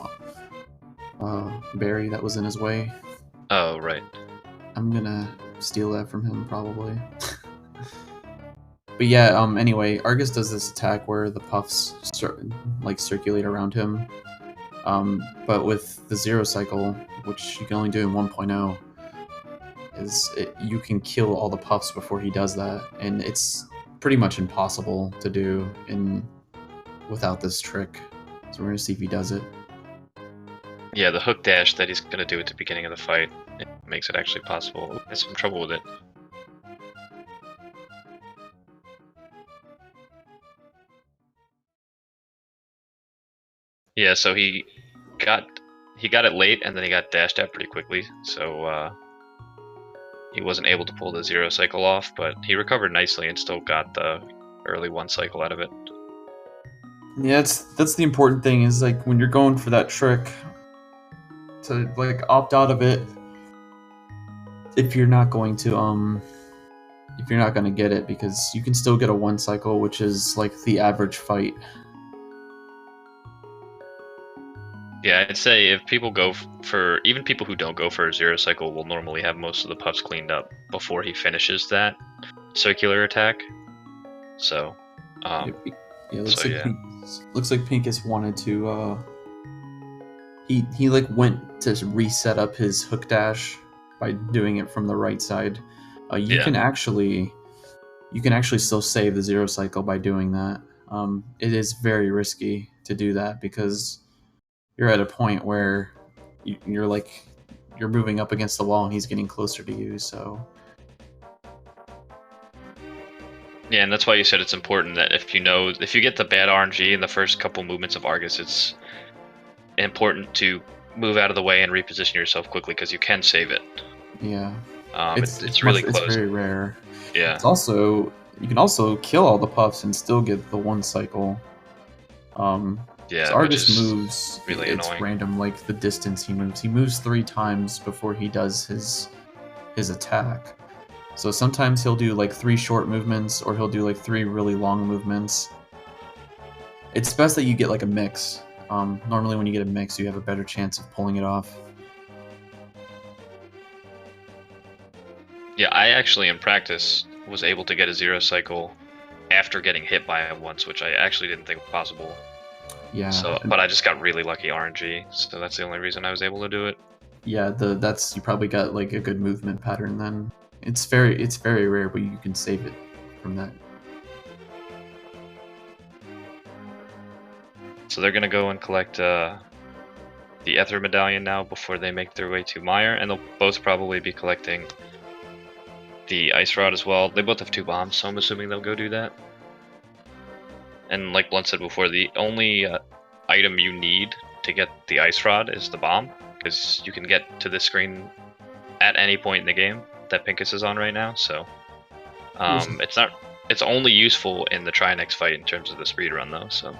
berry that was in his way. Oh, right. I'm gonna steal that from him probably. But yeah, anyway, Argus does this attack where the puffs circulate around him. But with the Zero Cycle, which you can only do in 1.0, you can kill all the puffs before he does that, and it's pretty much impossible to do without this trick. So we're gonna see if he does it. Yeah, the hook dash that he's gonna do at the beginning of the fight, it makes it actually possible. Ooh, I had some trouble with it. Yeah, so he got it late, and then he got dashed at pretty quickly, so he wasn't able to pull the Zero Cycle off, but he recovered nicely and still got the early 1 cycle out of it. Yeah, that's the important thing, is like when you're going for that trick, to like opt out of it if you're not going to get it, because you can still get a 1 cycle, which is like the average fight. Yeah, I'd say if people go for, even people who don't go for a Zero Cycle will normally have most of the puffs cleaned up before he finishes that circular attack. So, looks like Pinkus wanted to. He like went to reset up his hook dash by doing it from the right side. You can actually still save the Zero Cycle by doing that. It is very risky to do that because you're at a point where you're moving up against the wall and he's getting closer to you, so. Yeah, and that's why you said it's important that if you get the bad RNG in the first couple movements of Argus, it's important to move out of the way and reposition yourself quickly because you can save it. Yeah. It's really close. It's very rare. Yeah. It's also, you can also kill all the puffs and still get the 1 cycle. Yeah, Argus moves, really it's annoying. random, like the distance he moves. He moves 3 times before he does his attack. So sometimes he'll do like 3 short movements, or he'll do like 3 really long movements. It's best that you get like a mix. Normally when you get a mix, you have a better chance of pulling it off. Yeah, I actually in practice was able to get a Zero Cycle after getting hit by him once, which I actually didn't think was possible. Yeah. So, but I just got really lucky RNG, so that's the only reason I was able to do it. Yeah, you probably got like a good movement pattern then. It's very rare, but you can save it from that. So they're gonna go and collect the Ether Medallion now before they make their way to Meyer, and they'll both probably be collecting the Ice Rod as well. They both have 2 bombs, so I'm assuming they'll go do that. And like Blunt said before, the only item you need to get the Ice Rod is the bomb, because you can get to this screen at any point in the game that Pinkus is on right now. So it's only useful in the Trinex fight in terms of the speed run though. So.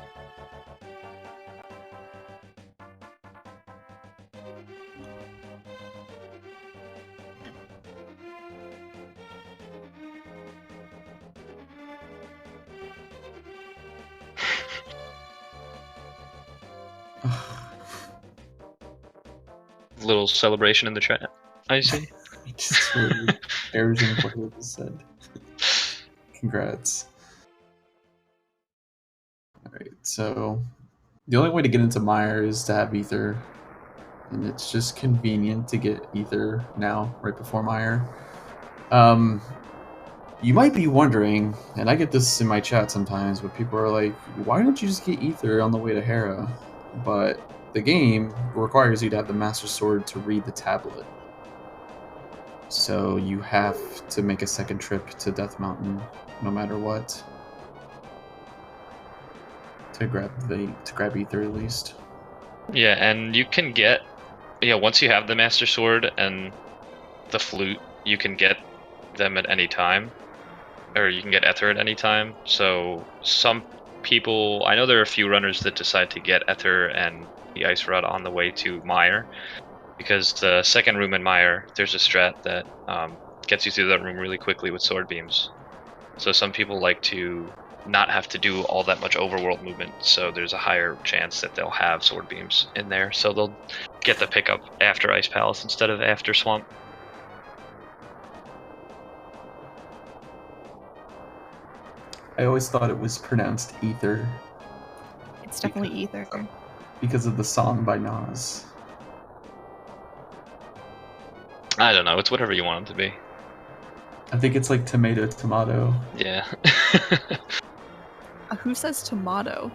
Little celebration in the chat, I see. Just really embarrassing what he just said. Congrats. Alright, so the only way to get into Meyer is to have Ether, and it's just convenient to get Ether now, right before Meyer. You might be wondering, and I get this in my chat sometimes, but people are like, why don't you just get Ether on the way to Hera? But the game requires you to have the Master Sword to read the tablet. So you have to make a second trip to Death Mountain, no matter what, to grab Ether at least. Yeah, and you can get, once you have the Master Sword and the flute, you can get them at any time, or you can get Ether at any time. So some people, I know there are a few runners that decide to get Ether and the Ice Rod on the way to Mire, because the second room in Mire, there's a strat that gets you through that room really quickly with sword beams. So some people like to not have to do all that much overworld movement, so there's a higher chance that they'll have sword beams in there, so they'll get the pickup after Ice Palace instead of after Swamp. I always thought it was pronounced ether It's definitely ether. because of the song by Nas. I don't know, it's whatever you want it to be. I think it's like tomato. Yeah. Who says tomato?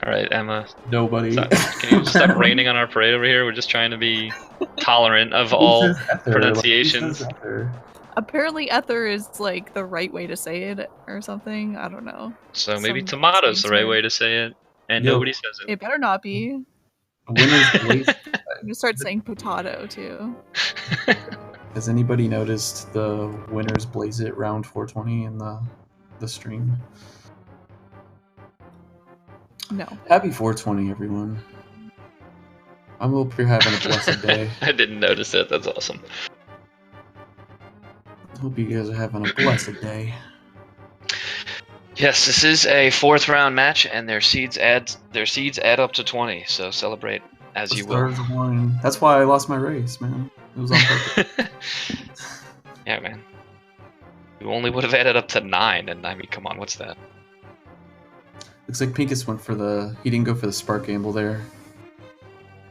Alright, Emma. Nobody. Can you stop raining on our parade over here? We're just trying to be tolerant of all pronunciations. Like, ether? Apparently ether is like the right way to say it or something. I don't know. So maybe Some tomato's the right word. way to say it, and Yo. nobody says it. It better not be. Winner's place. I'm gonna start saying potato too. Has anybody noticed the Winners Blaze It round 420 in the stream? No. Happy 420, everyone. I hope you're having a blessed day. I didn't notice it. That's awesome. Hope you guys are having a blessed day. Yes, this is a 4th round match, and their seeds add up to 20. So celebrate as you will. That's why I lost my race, man. It was on purpose. Yeah, man. You only would have added up to 9, and I mean, come on, what's that? Looks like Pinkus went for he didn't go for the Spark Gamble there.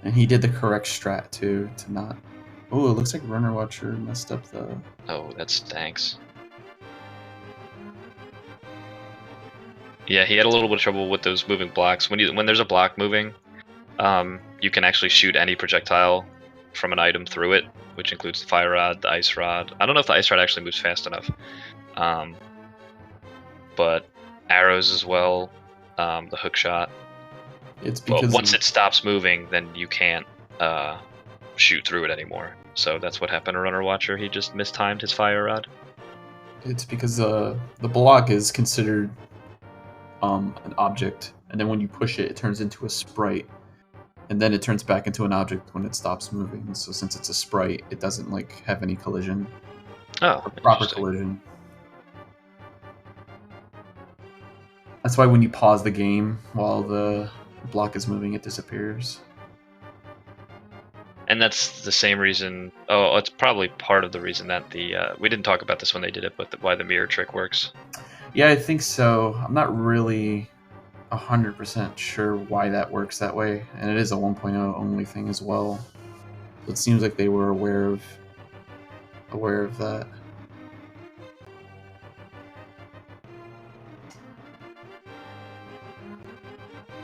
And he did the correct strat too, to not... Oh, it looks like Runner Watcher messed up the... Oh, that stinks. Yeah, he had a little bit of trouble with those moving blocks. When there's a block moving, you can actually shoot any projectile from an item through it, which includes the Fire Rod, the Ice Rod. I don't know if the Ice Rod actually moves fast enough. But arrows as well, the hook shot. It's because but once it stops moving, then you can't shoot through it anymore. So that's what happened to Runner Watcher. He just mistimed his Fire Rod. It's because the block is considered an object, and then when you push it, it turns into a sprite, and then it turns back into an object when it stops moving. So since it's a sprite, it doesn't like have any collision. Oh, Proper collision. That's why when you pause the game while the block is moving, it disappears. And that's the same reason. Oh, it's probably part of the reason that we didn't talk about this when they did it, but why the mirror trick works. Yeah, I think so. I'm not really 100% sure why that works that way, and it is a 1.0 only thing as well. So it seems like they were aware of that.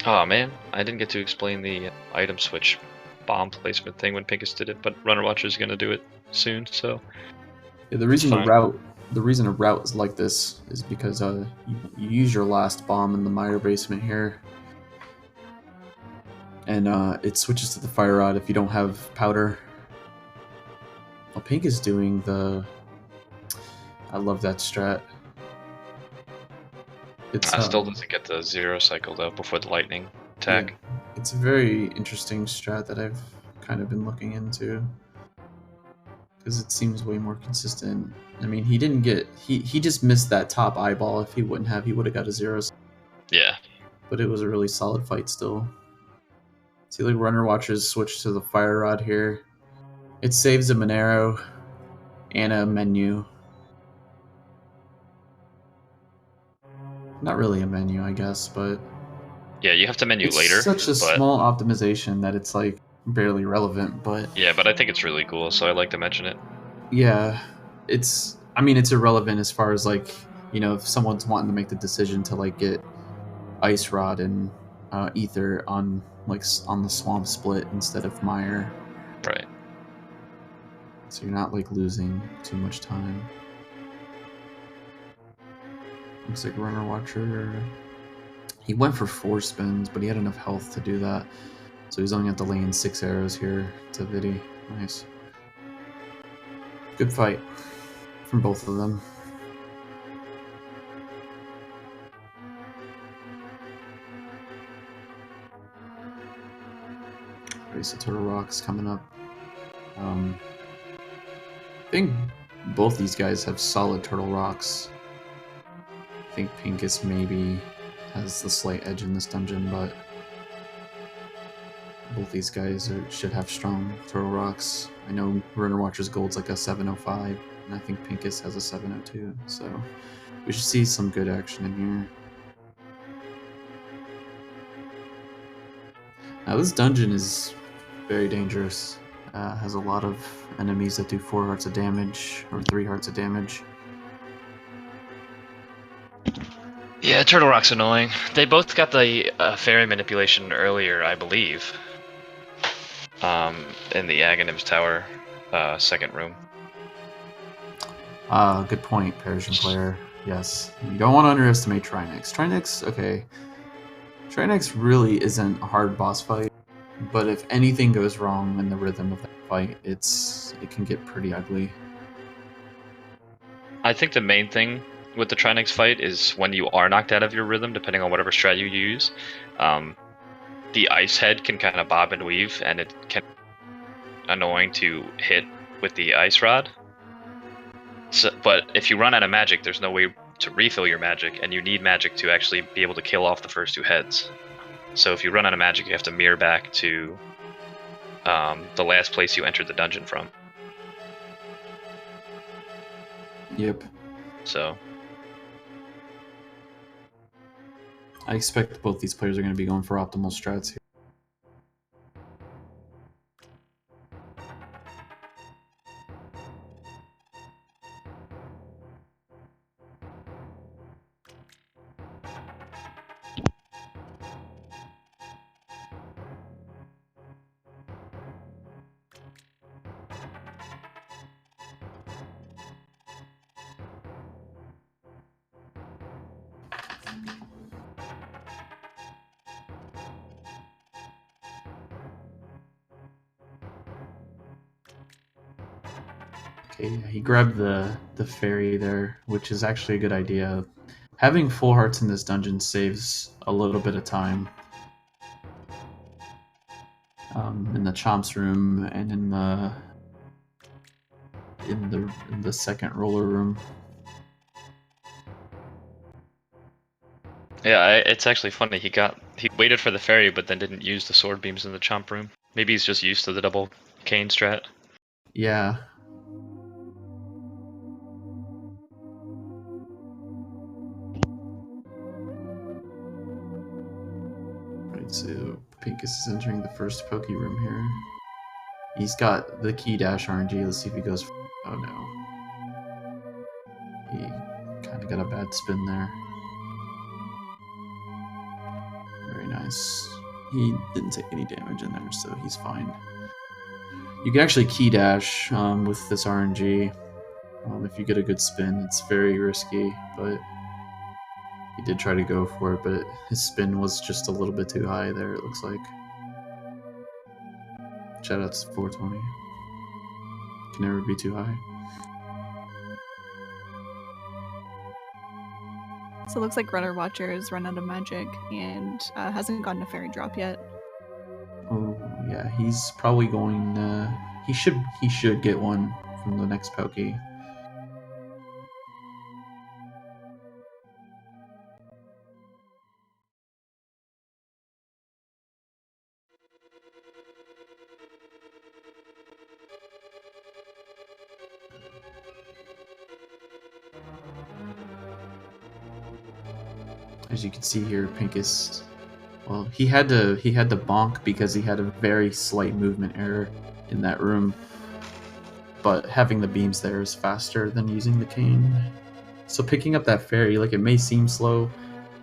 Oh man, I didn't get to explain the item switch bomb placement thing when Pinkus did it, but Runner Watcher is going to do it soon. So yeah, the reason a route is like this is because you use your last bomb in the Mire basement here, and it switches to the Fire Rod if you don't have powder. Well, Pink is doing the... I love that strat. It's still doesn't get the 0 cycle though before the lightning attack. Yeah, it's a very interesting strat that I've kind of been looking into, because it seems way more consistent. I mean, he didn't get... He just missed that top eyeball. If he wouldn't have, he would have got a 0. Yeah. But it was a really solid fight still. See, like, Runner Watchers switch to the Fire Rod here. It saves a Monero and a menu. Not really a menu, I guess, but... Yeah, you have to menu it's later. Such a small optimization that it's, like, barely relevant, but... Yeah, but I think it's really cool, so I like to mention it. Yeah, it's... I mean, it's irrelevant as far as, like, you know, if someone's wanting to make the decision to, like, get Ice Rod and Ether on, like, on the Swamp split instead of Mire. Right. So you're not, like, losing too much time. Looks like Runner Watcher... He went for 4 spins, but he had enough health to do that. So he's only got to lay in 6 arrows here to Vidi. Nice. Good fight from both of them. Race of Turtle Rocks coming up. I think both these guys have solid Turtle Rocks. I think Pinkus maybe has the slight edge in this dungeon, but both these guys should have strong Turtle Rocks. I know Runner Watcher's Gold's like a 705, and I think Pinkus has a 702, so we should see some good action in here. Now this dungeon is very dangerous. Has a lot of enemies that do 4 hearts of damage, or 3 hearts of damage. Yeah, Turtle Rock's annoying. They both got the fairy manipulation earlier, I believe. In the Aghanim's Tower, second room. Good point, Persian player. Yes, you don't want to underestimate Trinix. Okay. Trinix really isn't a hard boss fight, but if anything goes wrong in the rhythm of that fight, it can get pretty ugly. I think the main thing with the Trinix fight is when you are knocked out of your rhythm, depending on whatever strat you use, the ice head can kind of bob and weave, and it can be annoying to hit with the ice rod. So, but if you run out of magic, there's no way to refill your magic, and you need magic to actually be able to kill off the first 2 heads. So if you run out of magic, you have to mirror back to the last place you entered the dungeon from. Yep. So I expect both these players are going to be going for optimal strats here. Okay, he grabbed the fairy there, which is actually a good idea. Having full hearts in this dungeon saves a little bit of time. In the Chomps room and in the second roller room. yeah, it's actually funny. He waited for the fairy, but then didn't use the sword beams in the chomp room. Maybe he's just used to the double cane strat. Yeah. Right, so Pinkus is entering the first Poke room here. He's got the key dash RNG. Let's see if he goes. Oh no. He kind of got a bad spin there. Very nice. He didn't take any damage in there, so he's fine. You can actually key dash with this RNG. If you get a good spin, it's very risky, but he did try to go for it, but his spin was just a little bit too high there, it looks like. Shoutouts to 420. Can never be too high. So it looks like Runner Watcher has run out of magic and hasn't gotten a fairy drop yet. Oh yeah, he's probably going. He should get one from the next Poke. As you can see here, Pinkus. Well, he had to bonk because he had a very slight movement error in that room. But having the beams there is faster than using the cane. So picking up that fairy, like, it may seem slow,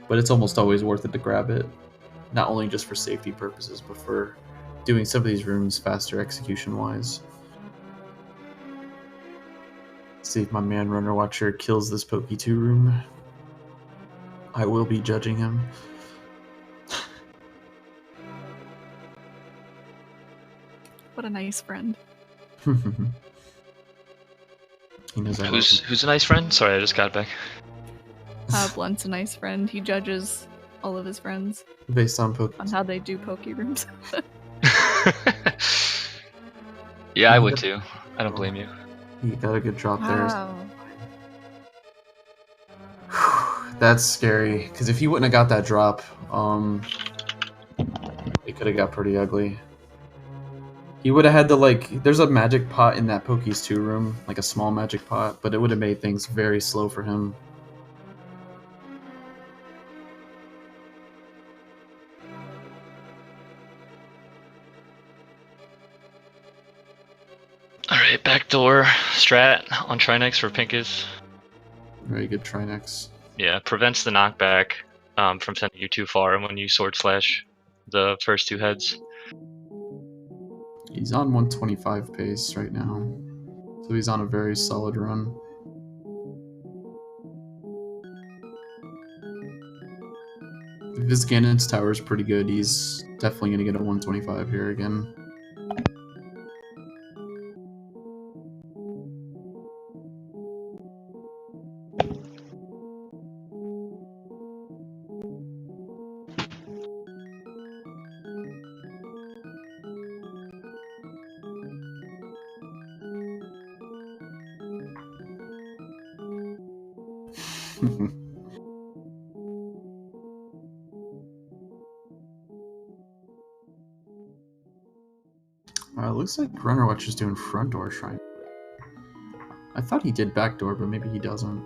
but it's almost always worth it to grab it. Not only just for safety purposes, but for doing some of these rooms faster execution-wise. See if my man Runner Watcher kills this Poke 2 room. I will be judging him. What a nice friend. He knows I love him. Who's a nice friend? Sorry, I just got back. Blunt's a nice friend. He judges all of his friends Based on poke. on how they do poke rooms. Yeah, I would too. I don't blame you. He got a good drop there. Wow. That's scary, because if he wouldn't have got that drop, it could have got pretty ugly. He would have had to, like, there's a magic pot in that Pokies 2 room, like a small magic pot, but it would have made things very slow for him. Alright, backdoor strat on Trinex for Pinkus. Very good Trinex. Yeah, prevents the knockback from sending you too far when you sword slash the first 2 heads. He's on 125 pace right now, so he's on a very solid run. If his Ganon's tower is pretty good, he's definitely going to get a 125 here again. Looks like runnerwatcher's doing front door shrine. I thought he did back door, but maybe he doesn't.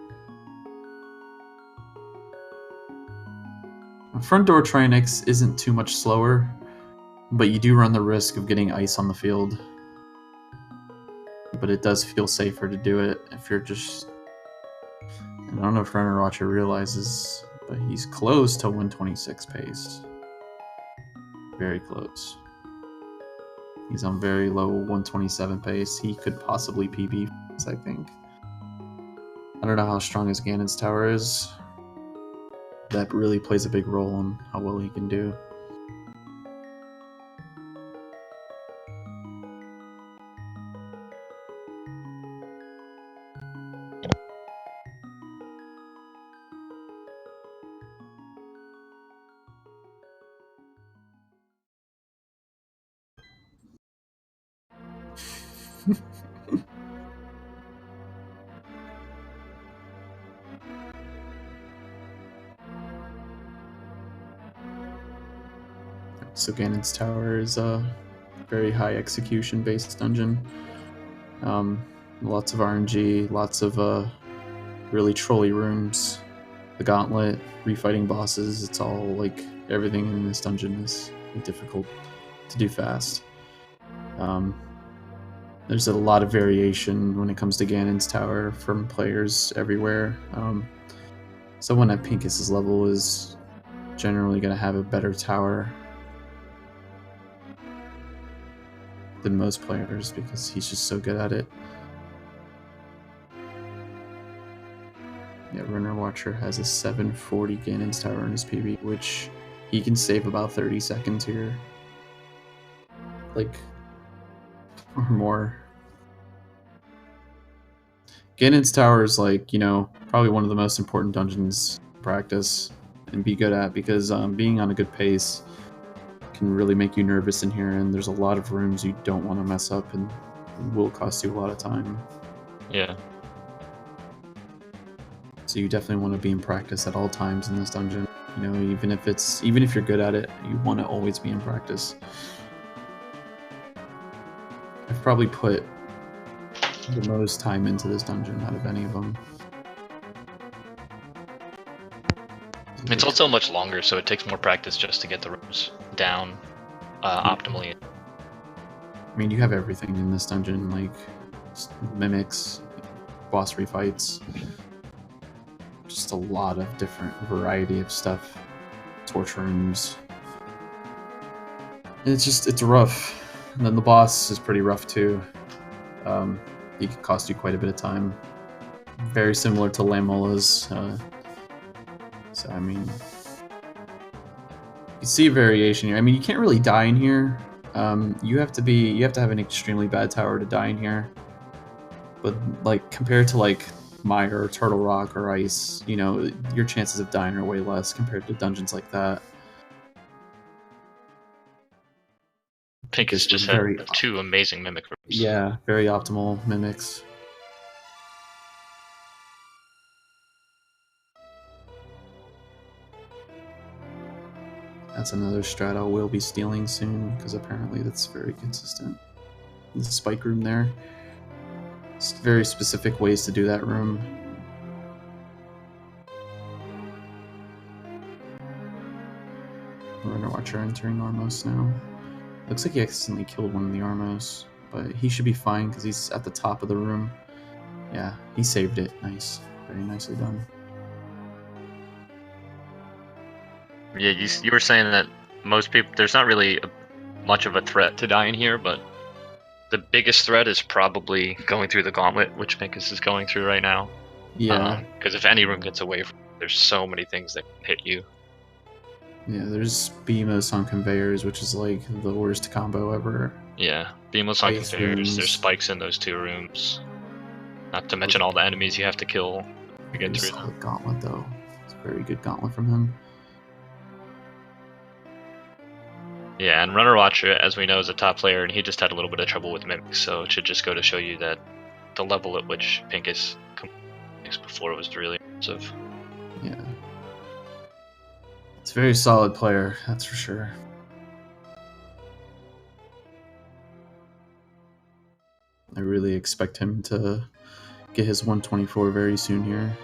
A front door Trinex isn't too much slower, but you do run the risk of getting ice on the field. But it does feel safer to do it if you're just... I don't know if runnerwatcher realizes, but he's close to 126 pace. Very close. He's on very low 127 pace. He could possibly PB, I think. I don't know how strong his Ganon's tower is. That really plays a big role in how well he can do. So Ganon's tower is a very high execution based dungeon. Lots of RNG, lots of really trolly rooms, the gauntlet, refighting bosses. It's all like everything in this dungeon is difficult to do fast. There's a lot of variation when it comes to Ganon's tower from players everywhere. Someone at Pinkus's level is generally going to have a better tower than most players because he's just so good at it. Yeah, runnerwatcher has a 740 Ganon's tower in his PB, which he can save about 30 seconds here. Like, or more. Ganon's tower is like, you know, probably one of the most important dungeons to practice and be good at because being on a good pace can really make you nervous in here, and there's a lot of rooms you don't want to mess up and it will cost you a lot of time. Yeah. So you definitely want to be in practice at all times in this dungeon. You know, even if you're good at it, you want to always be in practice. I've probably put the most time into this dungeon out of any of them. It's also much longer, so it takes more practice just to get the rooms down optimally. I mean, you have everything in this dungeon, like mimics, boss refights, just a lot of different variety of stuff, torch rooms. It's rough. And then the boss is pretty rough too. He can cost you quite a bit of time. Very similar to Lamola's. So I mean, you see a variation here. I mean, you can't really die in here. You have to have an extremely bad tower to die in here. but like compared to like Mire or Turtle Rock or Ice, you know, your chances of dying are way less compared to dungeons like that. Pinkus just had 2 amazing mimic rooms. Yeah, very optimal mimics. That's another strat I will be stealing soon, because apparently that's very consistent. The spike room there. It's very specific ways to do that room. Runner Watcher entering Armos now. Looks like he accidentally killed one of the Armos, but he should be fine because he's at the top of the room. Yeah, he saved it. Nice. Very nicely done. Yeah, you were saying that most people, there's not really much of a threat to dying here, but the biggest threat is probably going through the gauntlet, which Pinkus is going through right now. Yeah. Because if any room gets away from you, there's so many things that can hit you. Yeah, there's Beamos on conveyors, which is like the worst combo ever. Yeah, Beamos on conveyors, there's spikes in those 2 rooms. Not to mention all the enemies you have to kill to get through them. Gauntlet, though. It's a very good gauntlet from him. Yeah, and Runner Watcher, as we know, is a top player, and he just had a little bit of trouble with mimics, so it should just go to show you that the level at which Pinkus before was really impressive. Yeah. It's a very solid player, that's for sure. I really expect him to get his 124 very soon here.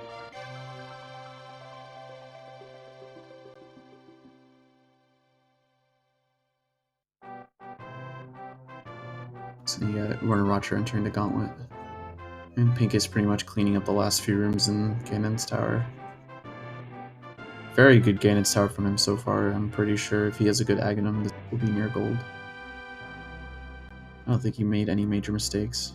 So you got Runner Watcher entering the gauntlet. And Pink is pretty much cleaning up the last few rooms in Ganon's tower. Very good Ganon's tower from him so far. I'm pretty sure if he has a good Aghanim, this will be near gold. I don't think he made any major mistakes.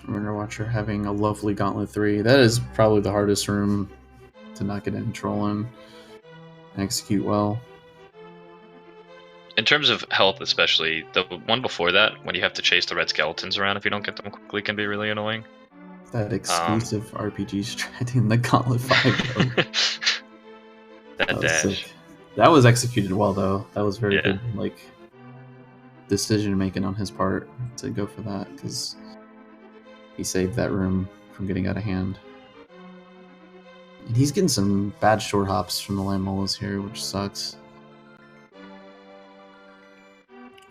Runner Watcher having a lovely Gauntlet 3. That is probably the hardest room to not get any troll in and execute well. In terms of health especially, the one before that, when you have to chase the red skeletons around if you don't get them quickly, can be really annoying. That exclusive RPG strat in the Gauntlet 5. that dash. Sick. That was executed well, though. That was very good, like, decision making on his part to go for that, because he saved that room from getting out of hand. And he's getting some bad short hops from the land molas here, which sucks.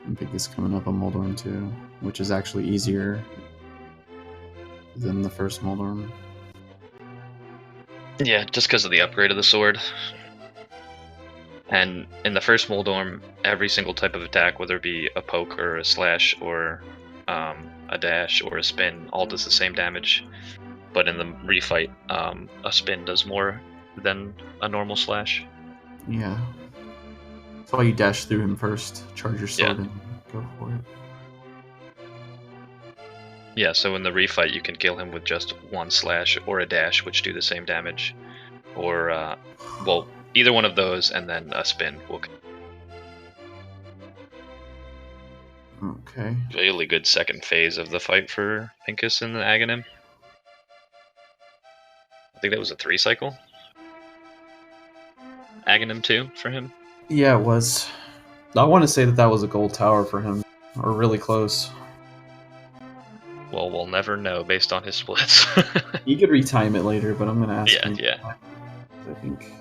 I think he's coming up on Moldorm too, which is actually easier than the first Moldorm. Yeah, just because of the upgrade of the sword. And in the first Moldorm, every single type of attack, whether it be a poke or a slash or a dash or a spin, all does the same damage. But in the refight, a spin does more than a normal slash. Yeah. That's why you dash through him first, charge your sword, and go for it. Yeah, so in the refight, you can kill him with just one slash or a dash, which do the same damage. Or, well, either one of those, and then a spin will. Okay. Really good second phase of the fight for Pinkus and the Aghanim. I think that was a 3 cycle. Aghanim 2 for him. Yeah, it was. I want to say that was a gold tower for him, or really close. Well, we'll never know based on his splits. You could retime it later, but I'm going to ask him. Yeah. I think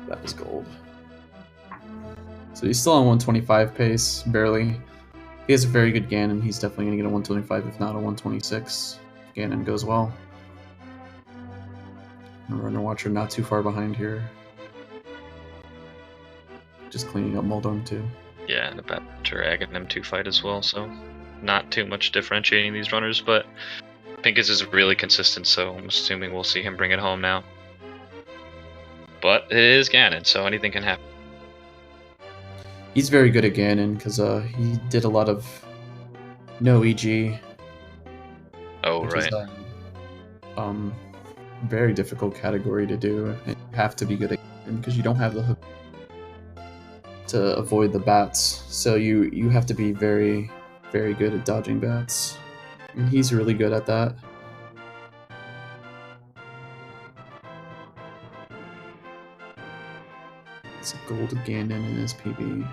that was gold. So he's still on 125 pace, barely. He has a very good Ganon. He's definitely going to get a 125, if not a 126. If Ganon goes well. And Runner Watcher not too far behind here. Just cleaning up Moldorm too. Yeah, and a better Aghanim 2 fight as well, so not too much differentiating these runners, but Pinkus is really consistent, so I'm assuming we'll see him bring it home now. But it is Ganon, so anything can happen. He's very good at Ganon, because he did a lot of no EG. Oh, right. Is, very difficult category to do. You have to be good at Ganon, because you don't have the hook. to avoid the bats. So you have to be very, very good at dodging bats. And he's really good at that. It's a gold Ganon in his PB.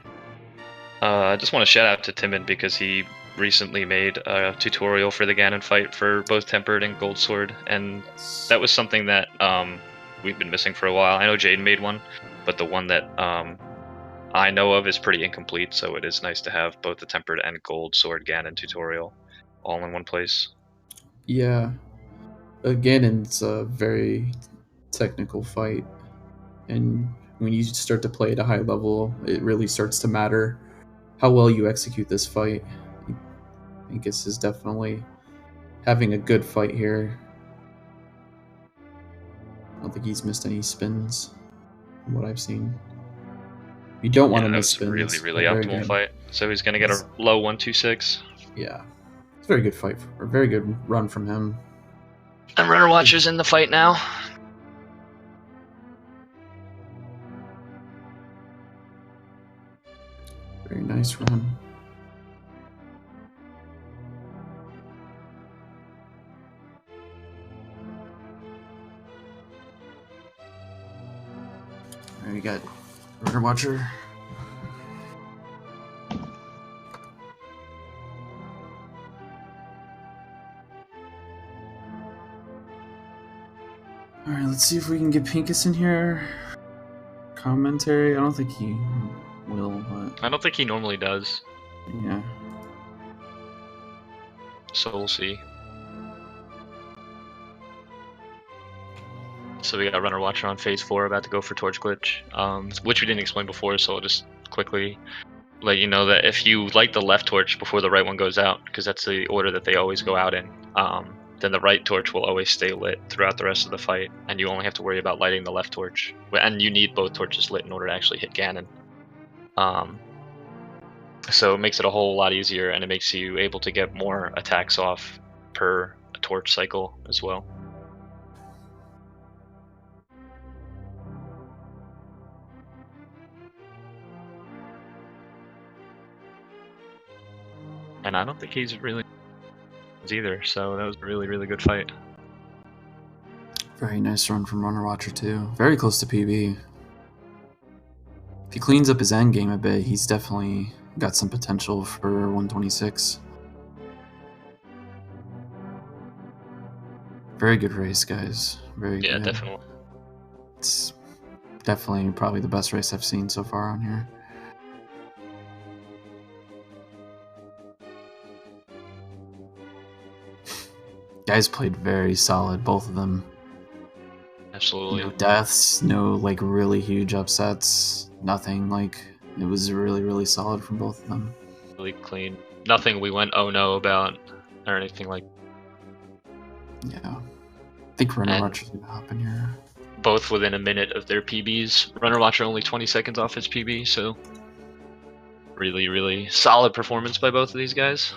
I just want to shout out to Timon because he recently made a tutorial for the Ganon fight for both Tempered and Gold Sword, and that was something that we've been missing for a while. I know Jaden made one, but the one that I know of is pretty incomplete, so it is nice to have both the Tempered and Gold Sword Ganon tutorial all in one place. Yeah. Ganon's a very technical fight, and when you start to play at a high level, it really starts to matter how well you execute this fight. Pinkus is definitely having a good fight here. I don't think he's missed any spins from what I've seen. You don't want to miss spins. Really, really optimal fight. So he's going to get a low 126. Yeah. It's a very good fight, a very good run from him. And Runner Watcher's in the fight now. Very nice run. There you got Runner Watcher. Alright, let's see if we can get Pinkus in here. Commentary. I don't think he will, but I don't think he normally does. yeah. So we'll see. So we got Runner Watcher on phase 4, about to go for Torch Glitch, which we didn't explain before, so I'll just quickly let you know that if you light the left torch before the right one goes out, because that's the order that they always go out in, then the right torch will always stay lit throughout the rest of the fight, and you only have to worry about lighting the left torch. And you need both torches lit in order to actually hit Ganon. So it makes it a whole lot easier, and it makes you able to get more attacks off per torch cycle as well. And I don't think he's really either, so that was a really, really good fight. Very nice run from Runner Watcher too. Very close to PB. If he cleans up his end game a bit, he's definitely got some potential for 126. Very good race, guys. Very good. Yeah, definitely. It's definitely probably the best race I've seen so far on here. Guys played very solid, both of them. Absolutely. No deaths, no like really huge upsets, nothing. Like it was really, really solid from both of them. Really clean. Nothing we went oh no about or anything like. Yeah. I think Runner Watcher's gonna hop in here. Both within a minute of their PBs. Runner Watcher only 20 seconds off his PB, so really, really solid performance by both of these guys.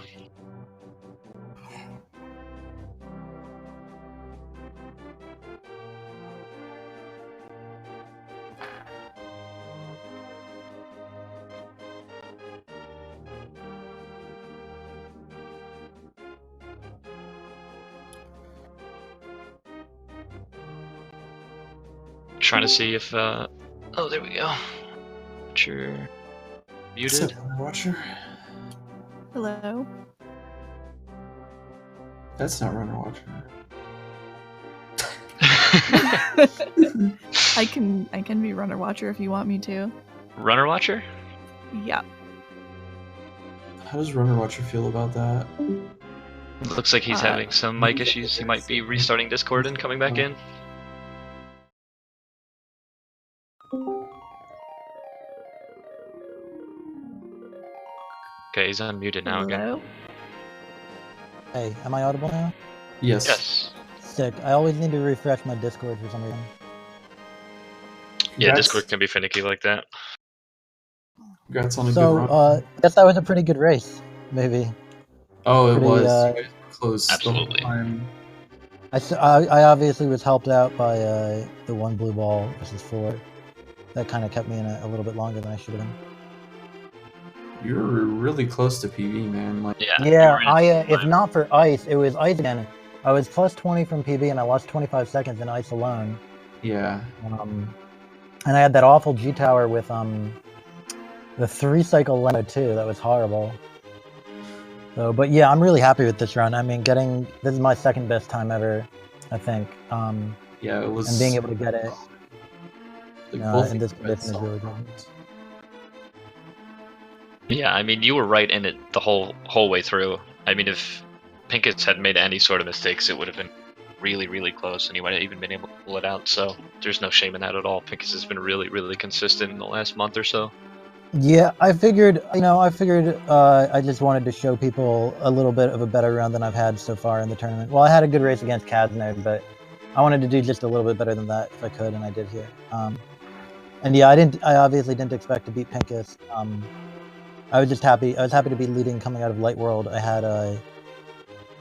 Trying to see if oh, there we go. Sure. Muted. What's up, Runner Watcher? Hello. That's not Runner Watcher. I can be Runner Watcher if you want me to. Runner Watcher? Yeah. How does Runner Watcher feel about that? Looks like he's having some mic issues. He might be restarting Discord and coming back in. Okay, he's unmuted now again. Hello? Hey, am I audible now? Yes. Yes. Sick. I always need to refresh my Discord for some reason. Yeah, Discord can be finicky like that. Congrats on a good So, run. I guess that was a pretty good race, maybe. Oh, it pretty, was. You guys were close absolutely. the whole time. I obviously was helped out by the one blue ball versus 4. That kind of kept me in a little bit longer than I should have been. You're really close to PB, man. Like, Yeah. Yeah, you were if not for ice, it was ice again. I was plus 20 from PB, and I lost 25 seconds in ice alone. yeah. And I had that awful G tower with the 3-cycle Leno too. That was horrible. So, but yeah, I'm really happy with this run. I mean, this is my second best time ever, I think. Yeah, it was. And being able to get it like, in this condition is really good. Yeah, I mean, you were right in it the whole way through. I mean, if Pinkus had made any sort of mistakes, it would have been really, really close, and he might have even been able to pull it out. So there's no shame in that at all. Pinkus has been really, really consistent in the last month or so. Yeah, I figured I just wanted to show people a little bit of a better run than I've had so far in the tournament. Well, I had a good race against Kaznerd, but I wanted to do just a little bit better than that if I could, and I did here. And yeah, I obviously didn't expect to beat Pinkus. I was just happy. I was happy to be leading coming out of Light World.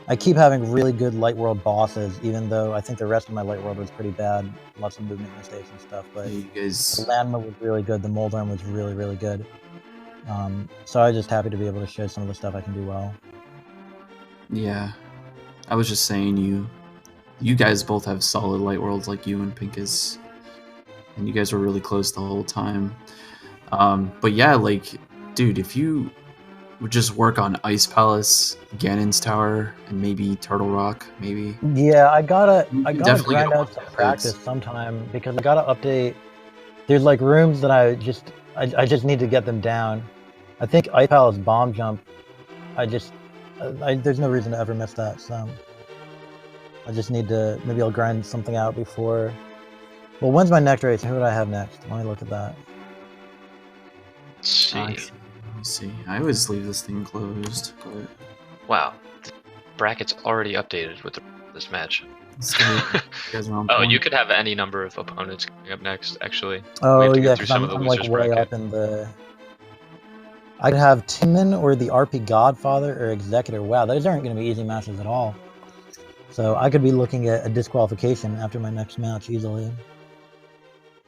I keep having really good Light World bosses, even though I think the rest of my Light World was pretty bad. Lots of movement mistakes and stuff. But you guys... the Landma was really good. The Moldarm was really, really good. So I was just happy to be able to show some of the stuff I can do well. Yeah. I was just saying, you guys both have solid Light Worlds like you and Pinkus. And you guys were really close the whole time. But yeah, like, dude, if you would just work on Ice Palace, Ganon's Tower, and maybe Turtle Rock, maybe. Yeah, I gotta definitely grind out some practice sometime, because I gotta update. There's like rooms that I just need to get them down. I think Ice Palace bomb jump. There's no reason to ever miss that. So I just need to, maybe I'll grind something out before. Well, when's my next race? Who would I have next? Let me look at that. Let's see. Let me see. I always leave this thing closed, but... Wow. The bracket's already updated with this match. You guys are on Oh, point. you could have any number of opponents coming up next, actually. We Oh have to yeah, get through because some I'm, of the I'm like losers way bracket. up in the. I could have Timon or the RP Godfather or Executor. Wow, those aren't going to be easy matches at all. So I could be looking at a disqualification after my next match easily.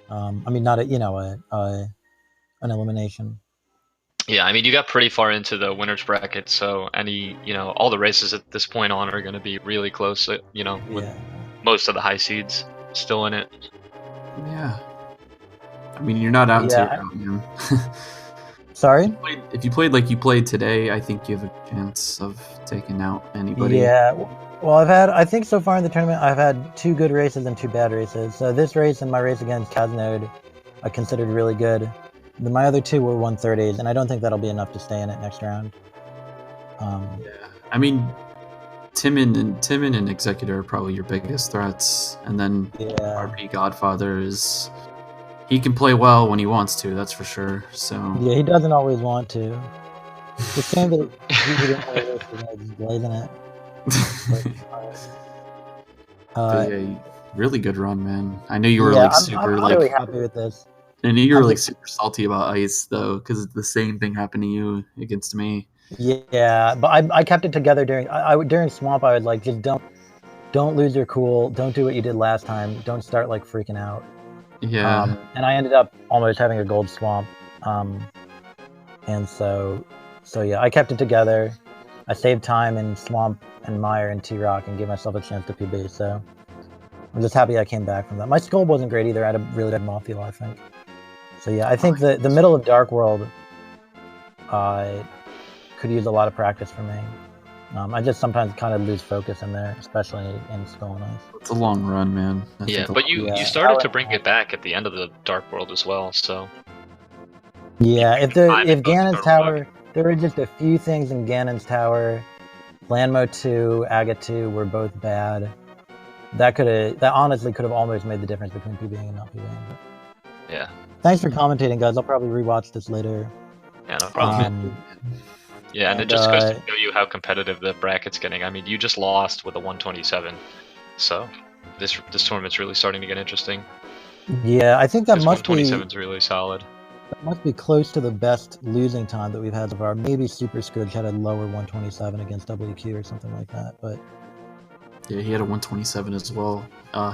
I mean, not an elimination. Yeah, I mean, you got pretty far into the winners bracket, so all the races at this point on are going to be really close, with Yeah. most of the high seeds still in it. Yeah. I mean, you're not out Yeah, until you're out, man. Sorry. If you played like you played today, I think you have a chance of taking out anybody. Yeah. Well, I think so far in the tournament, I've had 2 good races and 2 bad races. So this race and my race against Kaznerd, I considered really good. My other 2 were 130s, and I don't think that'll be enough to stay in it next round. Yeah. I mean, Timon and Executor are probably your biggest threats, and then Yeah. RP Godfather is... He can play well when he wants to, that's for sure. So Yeah, he doesn't always want to. It's a shame that he didn't have a race because he's blazing it. But yeah, really good run, man. I know you were yeah, like I'm super really happy with this. I knew you were I'm like just- super salty about Ice though, because the same thing happened to you against me. Yeah, but I kept it together during Swamp. I would like, just don't lose your cool. Don't do what you did last time. Don't start like freaking out. Yeah. And I ended up almost having a gold Swamp. And so yeah, I kept it together. I saved time in Swamp and Mire and T-Rock and gave myself a chance to PB. So I'm just happy I came back from that. My skull wasn't great either. I had a really bad Mothfeel, I think. So yeah, I think the middle of Dark World could use a lot of practice for me. I just sometimes kind of lose focus in there, especially in Skull and Ice. It's a long run, man. Yeah, but you started to bring it back at the end of the Dark World as well, so... Yeah, if Ganon's Dark Tower, there were just a few things in Ganon's Tower. Landmo 2, Aga 2 were both bad. That honestly could have almost made the difference between PBing and not PBing. But... Yeah. Thanks for commentating, guys. I'll probably rewatch this later. Yeah, no problem. Yeah, and it just goes to show you how competitive the bracket's getting. I mean, you just lost with a 127, so this tournament's really starting to get interesting. Yeah, I think that must be 127's really solid. That must be close to the best losing time that we've had so far. Maybe Super Scourge had a lower 127 against WQ or something like that, but yeah, he had a 127 as well.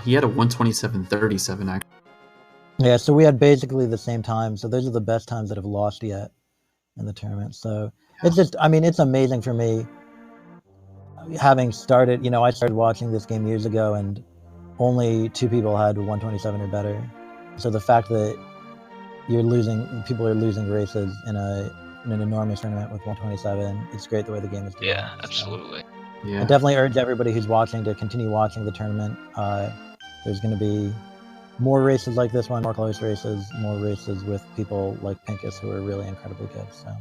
He had a 127.37 actually. Yeah, so we had basically the same time. So those are the best times that have lost yet. in the tournament. So it's just, I mean, it's amazing for me. Having started, I started watching this game years ago, and only 2 people had 127 or better. So the fact that people are losing races in an enormous tournament with 127, it's great the way the game is developed. Yeah, absolutely. Yeah. I definitely urge everybody who's watching to continue watching the tournament. There's going to be more races like this one, more close races, more races with people like Pinkus who are really incredibly good. So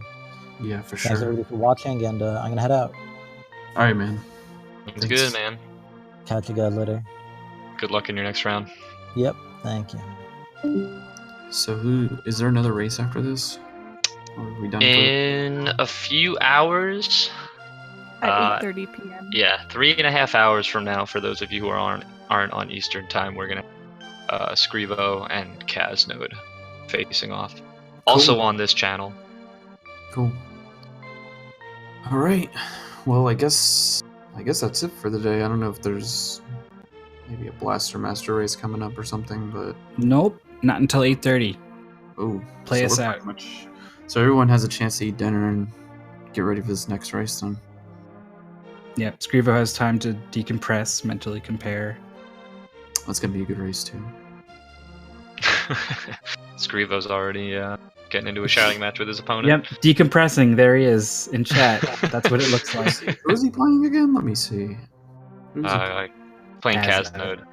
Yeah, for thanks sure. everybody for watching, and I'm going to head out. All right, man. It's Thanks. good, man. Catch you guys later. Good luck in your next round. Yep, thank you. So is there another race after this? Or are we done? In a few hours. At 8:30 p.m. Yeah, 3.5 hours from now. For those of you who aren't on Eastern time, we're gonna Scrivo and Kaznode facing off. Also Cool. on this channel. Cool. All right. Well, I guess that's it for the day. I don't know if there's maybe a Blaster Master race coming up or something, but Nope, not until 8:30. oh, Play so us we're out. pretty much. So everyone has a chance to eat dinner and get ready for this next race then. Yep, Scrivo has time to decompress, mentally compare. That's gonna be a good race too. Scrivo's already getting into a shouting match with his opponent. Yep, decompressing. There he is in chat. That's what it looks like. Who is he playing again? Let me see. Who's he Playing Kaznode.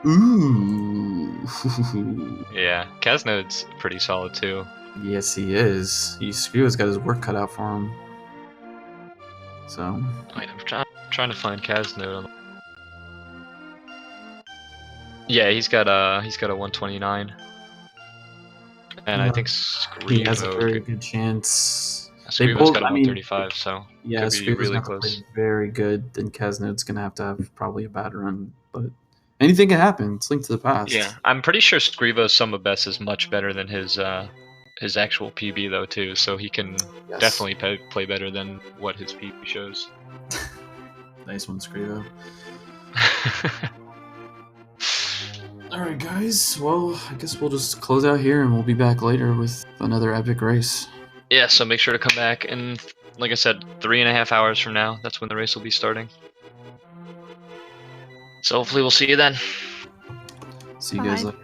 Kaznode. Ooh. Yeah, Kaznode's pretty solid too. Yes, he is. Scrivo's got his work cut out for him. So. Wait, I'm trying to find Kaznode. Yeah, he's got a 129, and I think He has a Scrivo very good chance. Scrivo's got a 135, so yeah, could be Scrivo's really gonna have to close. play very good, and Kaznode's gonna have probably a bad run, but anything can happen. It's Link to the Past. Yeah, I'm pretty sure Scrivo's Sum of Best is much better than his actual PB though too, so he can definitely play better than what his PB shows. Nice one, Scrivo. Alright guys, well, I guess we'll just close out here and we'll be back later with another epic race. Yeah, so make sure to come back, and like I said, 3.5 hours from now, that's when the race will be starting. So hopefully we'll see you then. See you guys Bye. later.